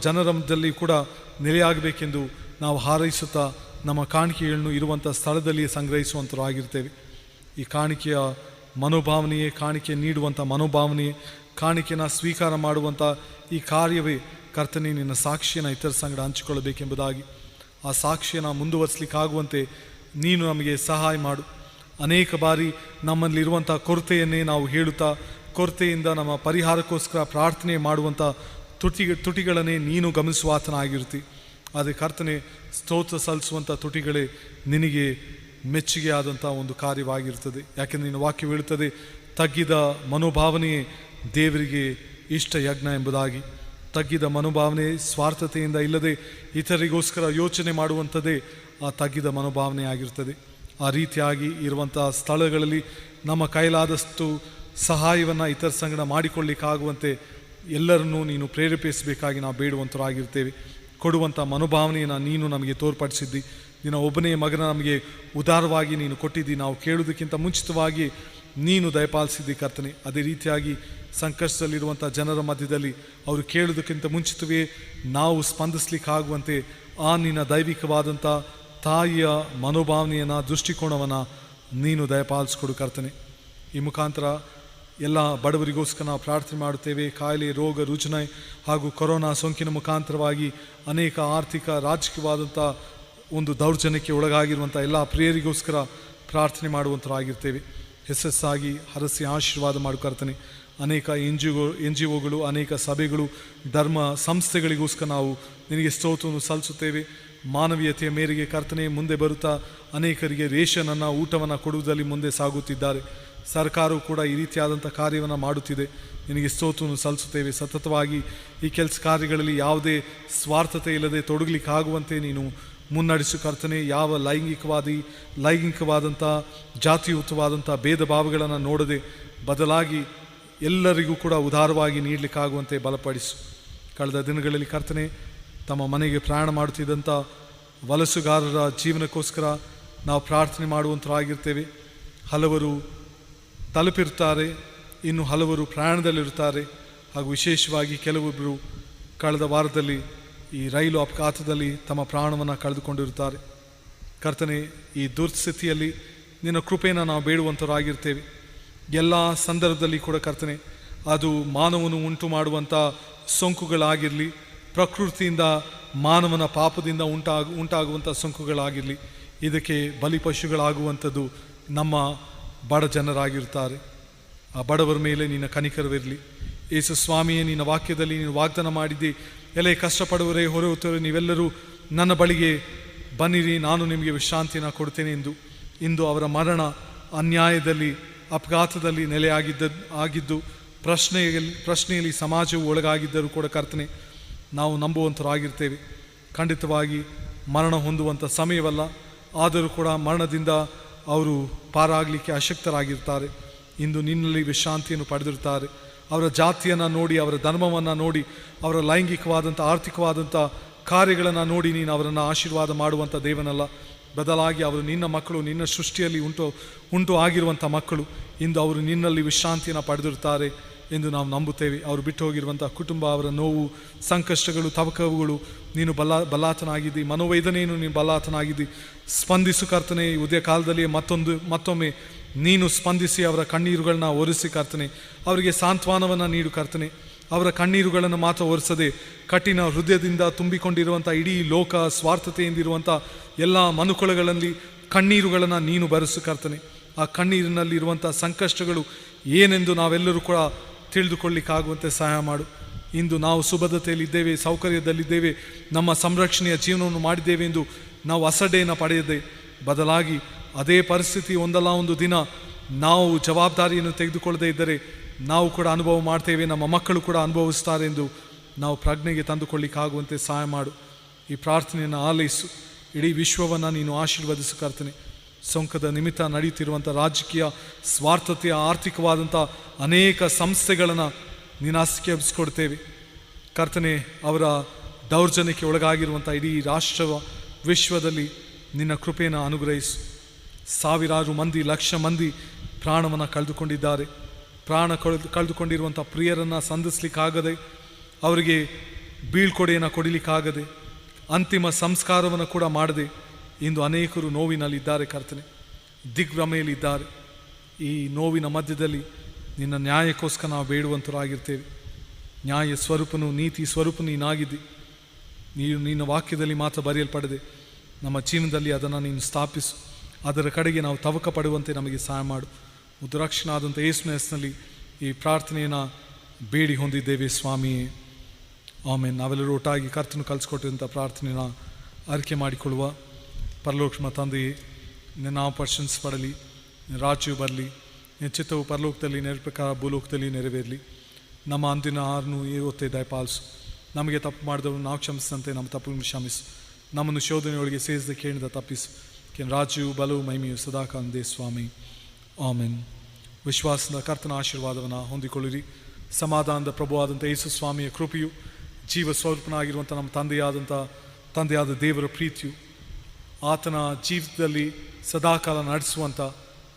ಜನರಲ್ಲಿ ಕೂಡ ನೆಲೆಯಾಗಬೇಕೆಂದು ನಾವು ಹಾರೈಸುತ್ತಾ ನಮ್ಮ ಕಾಣಿಕೆಗಳನ್ನು ಇರುವಂಥ ಸ್ಥಳದಲ್ಲಿ ಸಂಗ್ರಹಿಸುವಂಥರಾಗಿರ್ತೇವೆ. ಈ ಕಾಣಿಕೆಯ ಮನೋಭಾವನೆಯೇ, ಕಾಣಿಕೆ ನೀಡುವಂಥ ಮನೋಭಾವನೆಯೇ, ಕಾಣಿಕೆನ ಸ್ವೀಕಾರ ಮಾಡುವಂಥ ಈ ಕಾರ್ಯವೇ ಕರ್ತನೇ ನಿನ್ನ ಸಾಕ್ಷಿಯನ್ನು ಇತರ ಸಂಗಡ ಹಂಚಿಕೊಳ್ಳಬೇಕೆಂಬುದಾಗಿ, ಆ ಸಾಕ್ಷಿಯನ್ನು ಮುಂದುವರಿಸಲಿಕ್ಕಾಗುವಂತೆ ನೀನು ನಮಗೆ ಸಹಾಯ ಮಾಡು. ಅನೇಕ ಬಾರಿ ನಮ್ಮಲ್ಲಿರುವಂಥ ಕೊರತೆಯನ್ನೇ ನಾವು ಹೇಳುತ್ತಾ ಕೊರತೆಯಿಂದ ನಮ್ಮ ಪರಿಹಾರಕ್ಕೋಸ್ಕರ ಪ್ರಾರ್ಥನೆ ಮಾಡುವಂಥ ತುಟಿಗಳನ್ನೇ ನೀನು ಗಮನಿಸುವಾತನಾಗಿರ್ತಿ. ಆದರೆ ಕರ್ತನೆ, ಸ್ತೋತ್ರ ಸಲ್ಲಿಸುವಂಥ ತುಟಿಗಳೇ ನಿನಗೆ ಮೆಚ್ಚುಗೆ ಆದಂಥ ಒಂದು ಕಾರ್ಯವಾಗಿರ್ತದೆ. ಯಾಕೆಂದರೆ ನಿನ್ನ ವಾಕ್ಯ ಹೇಳುತ್ತದೆ, ತಗ್ಗಿದ ಮನೋಭಾವನೆಯೇ ದೇವರಿಗೆ ಇಷ್ಟ ಯಜ್ಞ ಎಂಬುದಾಗಿ. ತಗ್ಗಿದ ಮನೋಭಾವನೆ, ಸ್ವಾರ್ಥತೆಯಿಂದ ಇಲ್ಲದೆ ಇತರಿಗೋಸ್ಕರ ಯೋಚನೆ ಮಾಡುವಂಥದ್ದೇ ಆ ತಗ್ಗಿದ ಮನೋಭಾವನೆ ಆಗಿರ್ತದೆ. ಆ ರೀತಿಯಾಗಿ ಇರುವಂಥ ಸ್ಥಳಗಳಲ್ಲಿ ನಮ್ಮ ಕೈಲಾದಷ್ಟು ಸಹಾಯವನ್ನು ಇತರ ಸಂಗಡ ಮಾಡಿಕೊಳ್ಳಿಕ್ಕಾಗುವಂತೆ ಎಲ್ಲರನ್ನೂ ನೀನು ಪ್ರೇರೇಪಿಸಬೇಕಾಗಿ ನಾವು ಬೇಡುವಂಥರಾಗಿರ್ತೇವೆ. ಕೊಡುವಂಥ ಮನೋಭಾವನೆಯನ್ನು ನೀನು ನಮಗೆ ತೋರ್ಪಡಿಸಿದ್ದಿ. ನಿನ್ನ ಒಬ್ಬನೇ ಮಗನ ನಮಗೆ ಉದಾರವಾಗಿ ನೀನು ಕೊಟ್ಟಿದ್ದಿ. ನಾವು ಕೇಳುವುದಕ್ಕಿಂತ ಮುಂಚಿತವಾಗಿ ನೀನು ದಯಪಾಲಿಸಿದ್ದಿ ಕರ್ತನೆ. ಅದೇ ರೀತಿಯಾಗಿ ಸಂಕಷ್ಟದಲ್ಲಿರುವಂಥ ಜನರ ಮಧ್ಯದಲ್ಲಿ ಅವರು ಕೇಳುವುದಕ್ಕಿಂತ ಮುಂಚಿತವೇ ನಾವು ಸ್ಪಂದಿಸಲಿಕ್ಕಾಗುವಂತೆ ಆ ನಿನ್ನ ದೈವಿಕವಾದಂಥ ತಾಯಿಯ ಮನೋಭಾವನೆಯನ್ನು, ದೃಷ್ಟಿಕೋನವನ್ನು ನೀನು ದಯಪಾಲಿಸ್ಕೊಡು ಕರ್ತನೆ. ಈ ಮುಖಾಂತರ ಎಲ್ಲ ಬಡವರಿಗೋಸ್ಕರ ನಾವು ಪ್ರಾರ್ಥನೆ ಮಾಡುತ್ತೇವೆ. ಕಾಯಿಲೆ, ರೋಗ ರುಜಿನ ಹಾಗೂ ಕೊರೋನಾ ಸೋಂಕಿನ ಮುಖಾಂತರವಾಗಿ ಅನೇಕ ಆರ್ಥಿಕ, ರಾಜಕೀಯವಾದಂಥ ಒಂದು ದೌರ್ಜನ್ಯಕ್ಕೆ ಒಳಗಾಗಿರುವಂಥ ಎಲ್ಲ ಪ್ರಿಯರಿಗೋಸ್ಕರ ಪ್ರಾರ್ಥನೆ ಮಾಡುವಂಥರಾಗಿರ್ತೇವೆ. ಹೆಸಸ್ಸಾಗಿ ಹರಸಿ ಆಶೀರ್ವಾದ ಮಾಡಿಕೊಡ್ತಾನೆ. ಅನೇಕ ಎನ್ ಜಿ ಒಗಳು, ಅನೇಕ ಸಭೆಗಳು, ಧರ್ಮ ಸಂಸ್ಥೆಗಳಿಗೋಸ್ಕರ ನಾವು ನಿನಗೆ ಸ್ತೋತ್ರವನ್ನು ಸಲ್ಲಿಸುತ್ತೇವೆ. ಮಾನವೀಯತೆಯ ಮೇರೆಗೆ ಕರ್ತನೆ ಮುಂದೆ ಬರುತ್ತಾ ಅನೇಕರಿಗೆ ರೇಷನನ್ನು, ಊಟವನ್ನು ಕೊಡುವುದರಲ್ಲಿ ಮುಂದೆ ಸಾಗುತ್ತಿದ್ದಾರೆ. ಸರ್ಕಾರವು ಕೂಡ ಈ ರೀತಿಯಾದಂಥ ಕಾರ್ಯವನ್ನು ಮಾಡುತ್ತಿದೆ. ನಿನಗೆ ಸ್ತೋತ್ರವನ್ನು ಸಲ್ಲಿಸುತ್ತೇವೆ. ಸತತವಾಗಿ ಈ ಕೆಲಸ ಕಾರ್ಯಗಳಲ್ಲಿ ಯಾವುದೇ ಸ್ವಾರ್ಥತೆ ಇಲ್ಲದೆ ತೊಡಗಲಿಕ್ಕಾಗುವಂತೆ ನೀನು ಮುನ್ನಡೆಸು ಕರ್ತನೆ. ಯಾವ ಲೈಂಗಿಕವಾದಂಥ ಜಾತಿಯುತವಾದಂಥ ಭೇದ ಭಾವಗಳನ್ನು ನೋಡದೆ ಬದಲಾಗಿ ಎಲ್ಲರಿಗೂ ಕೂಡ ಉದಾರವಾಗಿ ನೀಡಲಿಕ್ಕಾಗುವಂತೆ ಬಲಪಡಿಸು. ಕಳೆದ ದಿನಗಳಲ್ಲಿ ಕರ್ತನೆ, ತಮ್ಮ ಮನೆಗೆ ಪ್ರಯಾಣ ಮಾಡುತ್ತಿದ್ದಂಥ ವಲಸುಗಾರರ ಜೀವನಕ್ಕೋಸ್ಕರ ನಾವು ಪ್ರಾರ್ಥನೆ ಮಾಡುವಂಥರಾಗಿರ್ತೇವೆ. ಹಲವರು ತಲುಪಿರುತ್ತಾರೆ, ಇನ್ನು ಹಲವರು ಪ್ರಯಾಣದಲ್ಲಿರುತ್ತಾರೆ. ಹಾಗೂ ವಿಶೇಷವಾಗಿ ಕೆಲವೊಬ್ಬರು ಕಳೆದ ವಾರದಲ್ಲಿ ಈ ರೈಲು ಅಪಘಾತದಲ್ಲಿ ತಮ್ಮ ಪ್ರಾಣವನ್ನು ಕಳೆದುಕೊಂಡಿರುತ್ತಾರೆ. ಕರ್ತನೆ, ಈ ದುರ್ಸ್ಥಿತಿಯಲ್ಲಿ ನಿನ್ನ ಕೃಪೆಯನ್ನು ನಾವು ಬೇಡುವಂಥವರಾಗಿರ್ತೇವೆ. ಎಲ್ಲ ಸಂದರ್ಭದಲ್ಲಿ ಕೂಡ ಕರ್ತನೆ, ಅದು ಮಾನವನು ಉಂಟು ಮಾಡುವಂಥ ಸೋಂಕುಗಳಾಗಿರಲಿ, ಪ್ರಕೃತಿಯಿಂದ ಮಾನವನ ಪಾಪದಿಂದ ಉಂಟಾಗುವಂಥ ಸೋಂಕುಗಳಾಗಿರಲಿ, ಇದಕ್ಕೆ ಬಲಿಪಶುಗಳಾಗುವಂಥದ್ದು ನಮ್ಮ ಬಡ ಜನರಾಗಿರ್ತಾರೆ. ಆ ಬಡವರ ಮೇಲೆ ನಿನ್ನ ಕನಿಕರವಿರಲಿ. ಯೇಸು ಸ್ವಾಮಿಯೇ, ನಿನ್ನ ವಾಕ್ಯದಲ್ಲಿ ನೀನು ವಾಗ್ದಾನ ಮಾಡಿದ್ದಿ, ಎಲೆ ಕಷ್ಟಪಡುವರೇ, ಹೊರೆಯುತ್ತವರೇ, ನೀವೆಲ್ಲರೂ ನನ್ನ ಬಳಿಗೆ ಬನ್ನಿರಿ, ನಾನು ನಿಮಗೆ ವಿಶ್ರಾಂತಿಯನ್ನು ಕೊಡ್ತೇನೆ ಎಂದು. ಇಂದು ಅವರ ಮರಣ ಅನ್ಯಾಯದಲ್ಲಿ, ಅಪಘಾತದಲ್ಲಿ ಆಗಿದ್ದು ಪ್ರಶ್ನೆಯಲ್ಲಿ ಸಮಾಜವು ಒಳಗಾಗಿದ್ದರೂ ಕೂಡ ಕರ್ತನೆ, ನಾವು ನಂಬುವಂಥರಾಗಿರ್ತೇವೆ. ಖಂಡಿತವಾಗಿ ಮರಣ ಹೊಂದುವಂಥ ಸಮಯವಲ್ಲ, ಆದರೂ ಕೂಡ ಮರಣದಿಂದ ಅವರು ಪಾರಾಗಲಿಕ್ಕೆ ಅಶಕ್ತರಾಗಿರ್ತಾರೆ. ಇಂದು ನಿನ್ನಲ್ಲಿ ವಿಶ್ರಾಂತಿಯನ್ನು ಪಡೆದಿರ್ತಾರೆ. ಅವರ ಜಾತಿಯನ್ನು ನೋಡಿ, ಅವರ ಧರ್ಮವನ್ನು ನೋಡಿ, ಅವರ ಲೈಂಗಿಕವಾದಂಥ, ಆರ್ಥಿಕವಾದಂಥ ಕಾರ್ಯಗಳನ್ನು ನೋಡಿ ನೀನು ಅವರನ್ನು ಆಶೀರ್ವಾದ ಮಾಡುವಂಥ ದೇವನಲ್ಲ. ಬದಲಾಗಿ ಅವರು ನಿನ್ನ ಮಕ್ಕಳು, ನಿನ್ನ ಸೃಷ್ಟಿಯಲ್ಲಿ ಉಂಟು ಆಗಿರುವಂಥ ಮಕ್ಕಳು. ಇಂದು ಅವರು ನಿನ್ನಲ್ಲಿ ವಿಶ್ರಾಂತಿಯನ್ನು ಪಡೆದಿರ್ತಾರೆ. ಎಂದು ನಾವು ನಂಬುತ್ತೇವೆ. ಅವರು ಬಿಟ್ಟು ಹೋಗಿರುವಂಥ ಕುಟುಂಬ, ಅವರ ನೋವು, ಸಂಕಷ್ಟಗಳು, ತವಕವುಗಳು ನೀನು ಬಲ್ಲಾತನಾಗಿದ್ದಿ. ಮನೋವೇದನೆಯನ್ನು ನೀನು ಬಲ್ಲಾತನಾಗಿದ್ದಿ. ಸ್ಪಂದಿಸು ಕರ್ತನೆ. ಈ ಉದಯ ಕಾಲದಲ್ಲಿ ಮತ್ತೊಮ್ಮೆ ನೀನು ಸ್ಪಂದಿಸಿ ಅವರ ಕಣ್ಣೀರುಗಳನ್ನ ಒರೆಸಿ ಕರ್ತನೆ. ಅವರಿಗೆ ಸಾಂತ್ವನವನ್ನು ನೀಡು ಕರ್ತನೆ. ಅವರ ಕಣ್ಣೀರುಗಳನ್ನು ಮಾತ್ರ ಒರೆಸದೆ ಕಠಿಣ ಹೃದಯದಿಂದ ತುಂಬಿಕೊಂಡಿರುವಂಥ ಇಡೀ ಲೋಕ ಸ್ವಾರ್ಥತೆಯಿಂದಿರುವಂಥ ಎಲ್ಲ ಮನುಕುಲಗಳಲ್ಲಿ ಕಣ್ಣೀರುಗಳನ್ನು ನೀನು ಬರೆಸು ಕರ್ತನೆ. ಆ ಕಣ್ಣೀರಿನಲ್ಲಿರುವಂಥ ಸಂಕಷ್ಟಗಳು ಏನೆಂದು ನಾವೆಲ್ಲರೂ ಕೂಡ ತಿಳಿದುಕೊಳ್ಳಿಕ್ಕಾಗುವಂತೆ ಸಹಾಯ ಮಾಡು. ಇಂದು ನಾವು ಸುಭದ್ರತೆಯಲ್ಲಿದ್ದೇವೆ, ಸೌಕರ್ಯದಲ್ಲಿದ್ದೇವೆ, ನಮ್ಮ ಸಂರಕ್ಷಣೆಯ ಜೀವನವನ್ನು ಮಾಡಿದ್ದೇವೆ ಎಂದು ನಾವು ಅಸಡ್ಡೆಯನ್ನು ಪಡೆಯದೆ, ಬದಲಾಗಿ ಅದೇ ಪರಿಸ್ಥಿತಿ ಒಂದಲ್ಲ ಒಂದು ದಿನ ನಾವು ಜವಾಬ್ದಾರಿಯನ್ನು ತೆಗೆದುಕೊಳ್ಳದೇ ಇದ್ದರೆ ನಾವು ಕೂಡ ಅನುಭವ ಮಾಡ್ತೇವೆ, ನಮ್ಮ ಮಕ್ಕಳು ಕೂಡ ಅನುಭವಿಸ್ತಾರೆ ಎಂದು ನಾವು ಪ್ರಜ್ಞೆಗೆ ತಂದುಕೊಳ್ಳಿಕ್ಕಾಗುವಂತೆ ಸಹಾಯ ಮಾಡು. ಈ ಪ್ರಾರ್ಥನೆಯನ್ನು ಆಲೈಸು. ಇಡೀ ವಿಶ್ವವನ್ನು ನೀನು ಆಶೀರ್ವದಿಸು ಕರ್ತನೆ. ಸೋಂಕದ ನಿಮಿತ್ತ ನಡೆಯುತ್ತಿರುವಂಥ ರಾಜಕೀಯ ಸ್ವಾರ್ಥತೆಯ ಆರ್ಥಿಕವಾದಂಥ ಅನೇಕ ಸಂಸ್ಥೆಗಳನ್ನು ನೀನು ಆಸ್ತಿಸ್ಕೊಡ್ತೇವೆ ಕರ್ತನೆ. ಅವರ ದೌರ್ಜನ್ಯಕ್ಕೆ ಒಳಗಾಗಿರುವಂಥ ಇಡೀ ರಾಷ್ಟ್ರ ವಿಶ್ವದಲ್ಲಿ ನಿನ್ನ ಕೃಪೆಯನ್ನು ಅನುಗ್ರಹಿಸು. ಸಾವಿರಾರು ಮಂದಿ, ಲಕ್ಷ ಮಂದಿ ಪ್ರಾಣವನ್ನು ಕಳೆದುಕೊಂಡಿದ್ದಾರೆ. ಕಳೆದುಕೊಂಡಿರುವಂಥ ಪ್ರಿಯರನ್ನು ಸಂಧಿಸ್ಲಿಕ್ಕಾಗದೆ, ಅವರಿಗೆ ಬೀಳ್ಕೊಡೆಯನ್ನು ಕೊಡಲಿಕ್ಕಾಗದೆ, ಅಂತಿಮ ಸಂಸ್ಕಾರವನ್ನು ಕೂಡ ಮಾಡದೆ ಇಂದು ಅನೇಕರು ನೋವಿನಲ್ಲಿದ್ದಾರೆ ಕರ್ತನೆ, ದಿಗ್ಭ್ರಮೆಯಲ್ಲಿದ್ದಾರೆ. ಈ ನೋವಿನ ಮಧ್ಯದಲ್ಲಿ ನಿನ್ನ ನ್ಯಾಯಕ್ಕೋಸ್ಕರ ನಾವು ಬೇಡುವಂತರಾಗಿರ್ತೇವೆ. ನ್ಯಾಯ ಸ್ವರೂಪನು, ನೀತಿ ಸ್ವರೂಪನು ನೀನಾಗಿದ್ದಿ. ನೀನು ನಿನ್ನ ವಾಕ್ಯದಲ್ಲಿ ಮಾತ್ರ ಬರೆಯಲ್ಪಡದೆ ನಮ್ಮ ಜೀವನದಲ್ಲಿ ಅದನ್ನು ನೀನು ಸ್ಥಾಪಿಸು. ಅದರ ಕಡೆಗೆ ನಾವು ತವಕ ಪಡುವಂತೆ ನಮಗೆ ಸಹಾಯ ಮಾಡು. ಮುದ್ದುರಕ್ಷನಾದಂಥ ಯೇಸುವಿನ ಹೆಸರಿನಲ್ಲಿ ಈ ಪ್ರಾರ್ಥನೆಯನ್ನು ಬೇಡಿ ಹೊಂದಿದ್ದೇವೆ ಸ್ವಾಮಿಯೇ, ಆಮೇಲೆ. ನಾವೆಲ್ಲರೂ ಒಟ್ಟಾಗಿ ಕರ್ತನು ಕಲಿಸ್ಕೊಟ್ಟಿರುವಂಥ ಪ್ರಾರ್ಥನೆಯನ್ನು ಅರಿಕೆ ಮಾಡಿಕೊಳ್ಳುವ. ಪರಲೋಕ ತಂದೆಯೇ, ನಿನ್ನ ನಾವು ಪ್ರಶಂಸಪಡಲಿ, ರಾಜ್ಯವು ಬರಲಿ, ನಿನ್ನ ಚಿತ್ತವು ಪರಲೋಕದಲ್ಲಿ ನೆರವೇರ ಭೂಲೋಕದಲ್ಲಿ ನೆರವೇರಲಿ. ನಮ್ಮ ಅಂದಿನ ಆರನ್ನು ಇವತ್ತೇ ದಯಪಾಲಿಸು. ನಮಗೆ ತಪ್ಪು ಮಾಡಿದವರು ನಾವು ಕ್ಷಮಿಸಿದಂತೆ ನಮ್ಮ ತಪ್ಪನ್ನು ಕ್ಷಮಿಸು. ನಮ್ಮನ್ನು ಶೋಧನೆಯೊಳಗೆ ಸೇರಿಸದೆ ಕೇಳಿದ ತಪ್ಪಿಸು. ರಾಜ್ಯವು ಬಲವು ಮಹಿಮೆಯು ಸದಾಕಾಲಂದೇ ಸ್ವಾಮಿ, ಆಮೆನ್. ವಿಶ್ವಾಸದ ಕರ್ತನ ಆಶೀರ್ವಾದವನ್ನು ಹೊಂದಿಕೊಳ್ಳಿರಿ. ಸಮಾಧಾನದ ಪ್ರಭುವಾದಂಥ ಯೇಸು ಸ್ವಾಮಿಯ ಕೃಪೆಯು, ಜೀವ ಸ್ವರೂಪನಾಗಿರುವಂಥ ನಮ್ಮ ತಂದೆಯಾದ ದೇವರ ಪ್ರೀತಿಯು, ಆತನ ಜೀವಿತದಲ್ಲಿ ಸದಾಕಾಲ ನಡೆಸುವಂಥ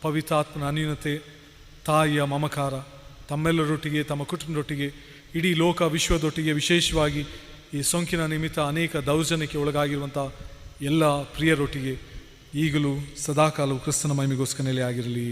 ಪವಿತ್ರಾತ್ಮನ ಅನ್ಯೂನ್ಯತೆ, ತಾಯಿಯ ಮಮಕಾರ ತಮ್ಮೆಲ್ಲರೊಟ್ಟಿಗೆ, ತಮ್ಮ ಕುಟುಂಬದೊಟ್ಟಿಗೆ, ಇಡೀ ಲೋಕ ವಿಶ್ವದೊಟ್ಟಿಗೆ, ವಿಶೇಷವಾಗಿ ಈ ಸೋಂಕಿನ ನಿಮಿತ್ತ ಅನೇಕ ದೌರ್ಜನ್ಯಕ್ಕೆ ಒಳಗಾಗಿರುವಂಥ ಎಲ್ಲ ಪ್ರಿಯರೊಟ್ಟಿಗೆ ಈಗಲೂ ಸದಾಕಾಲವು ಕ್ರಿಸ್ತನ ಮಹಿಮೆಗೋಸ್ಕರ ನೆಲೆಯಾಗಿರಲಿ.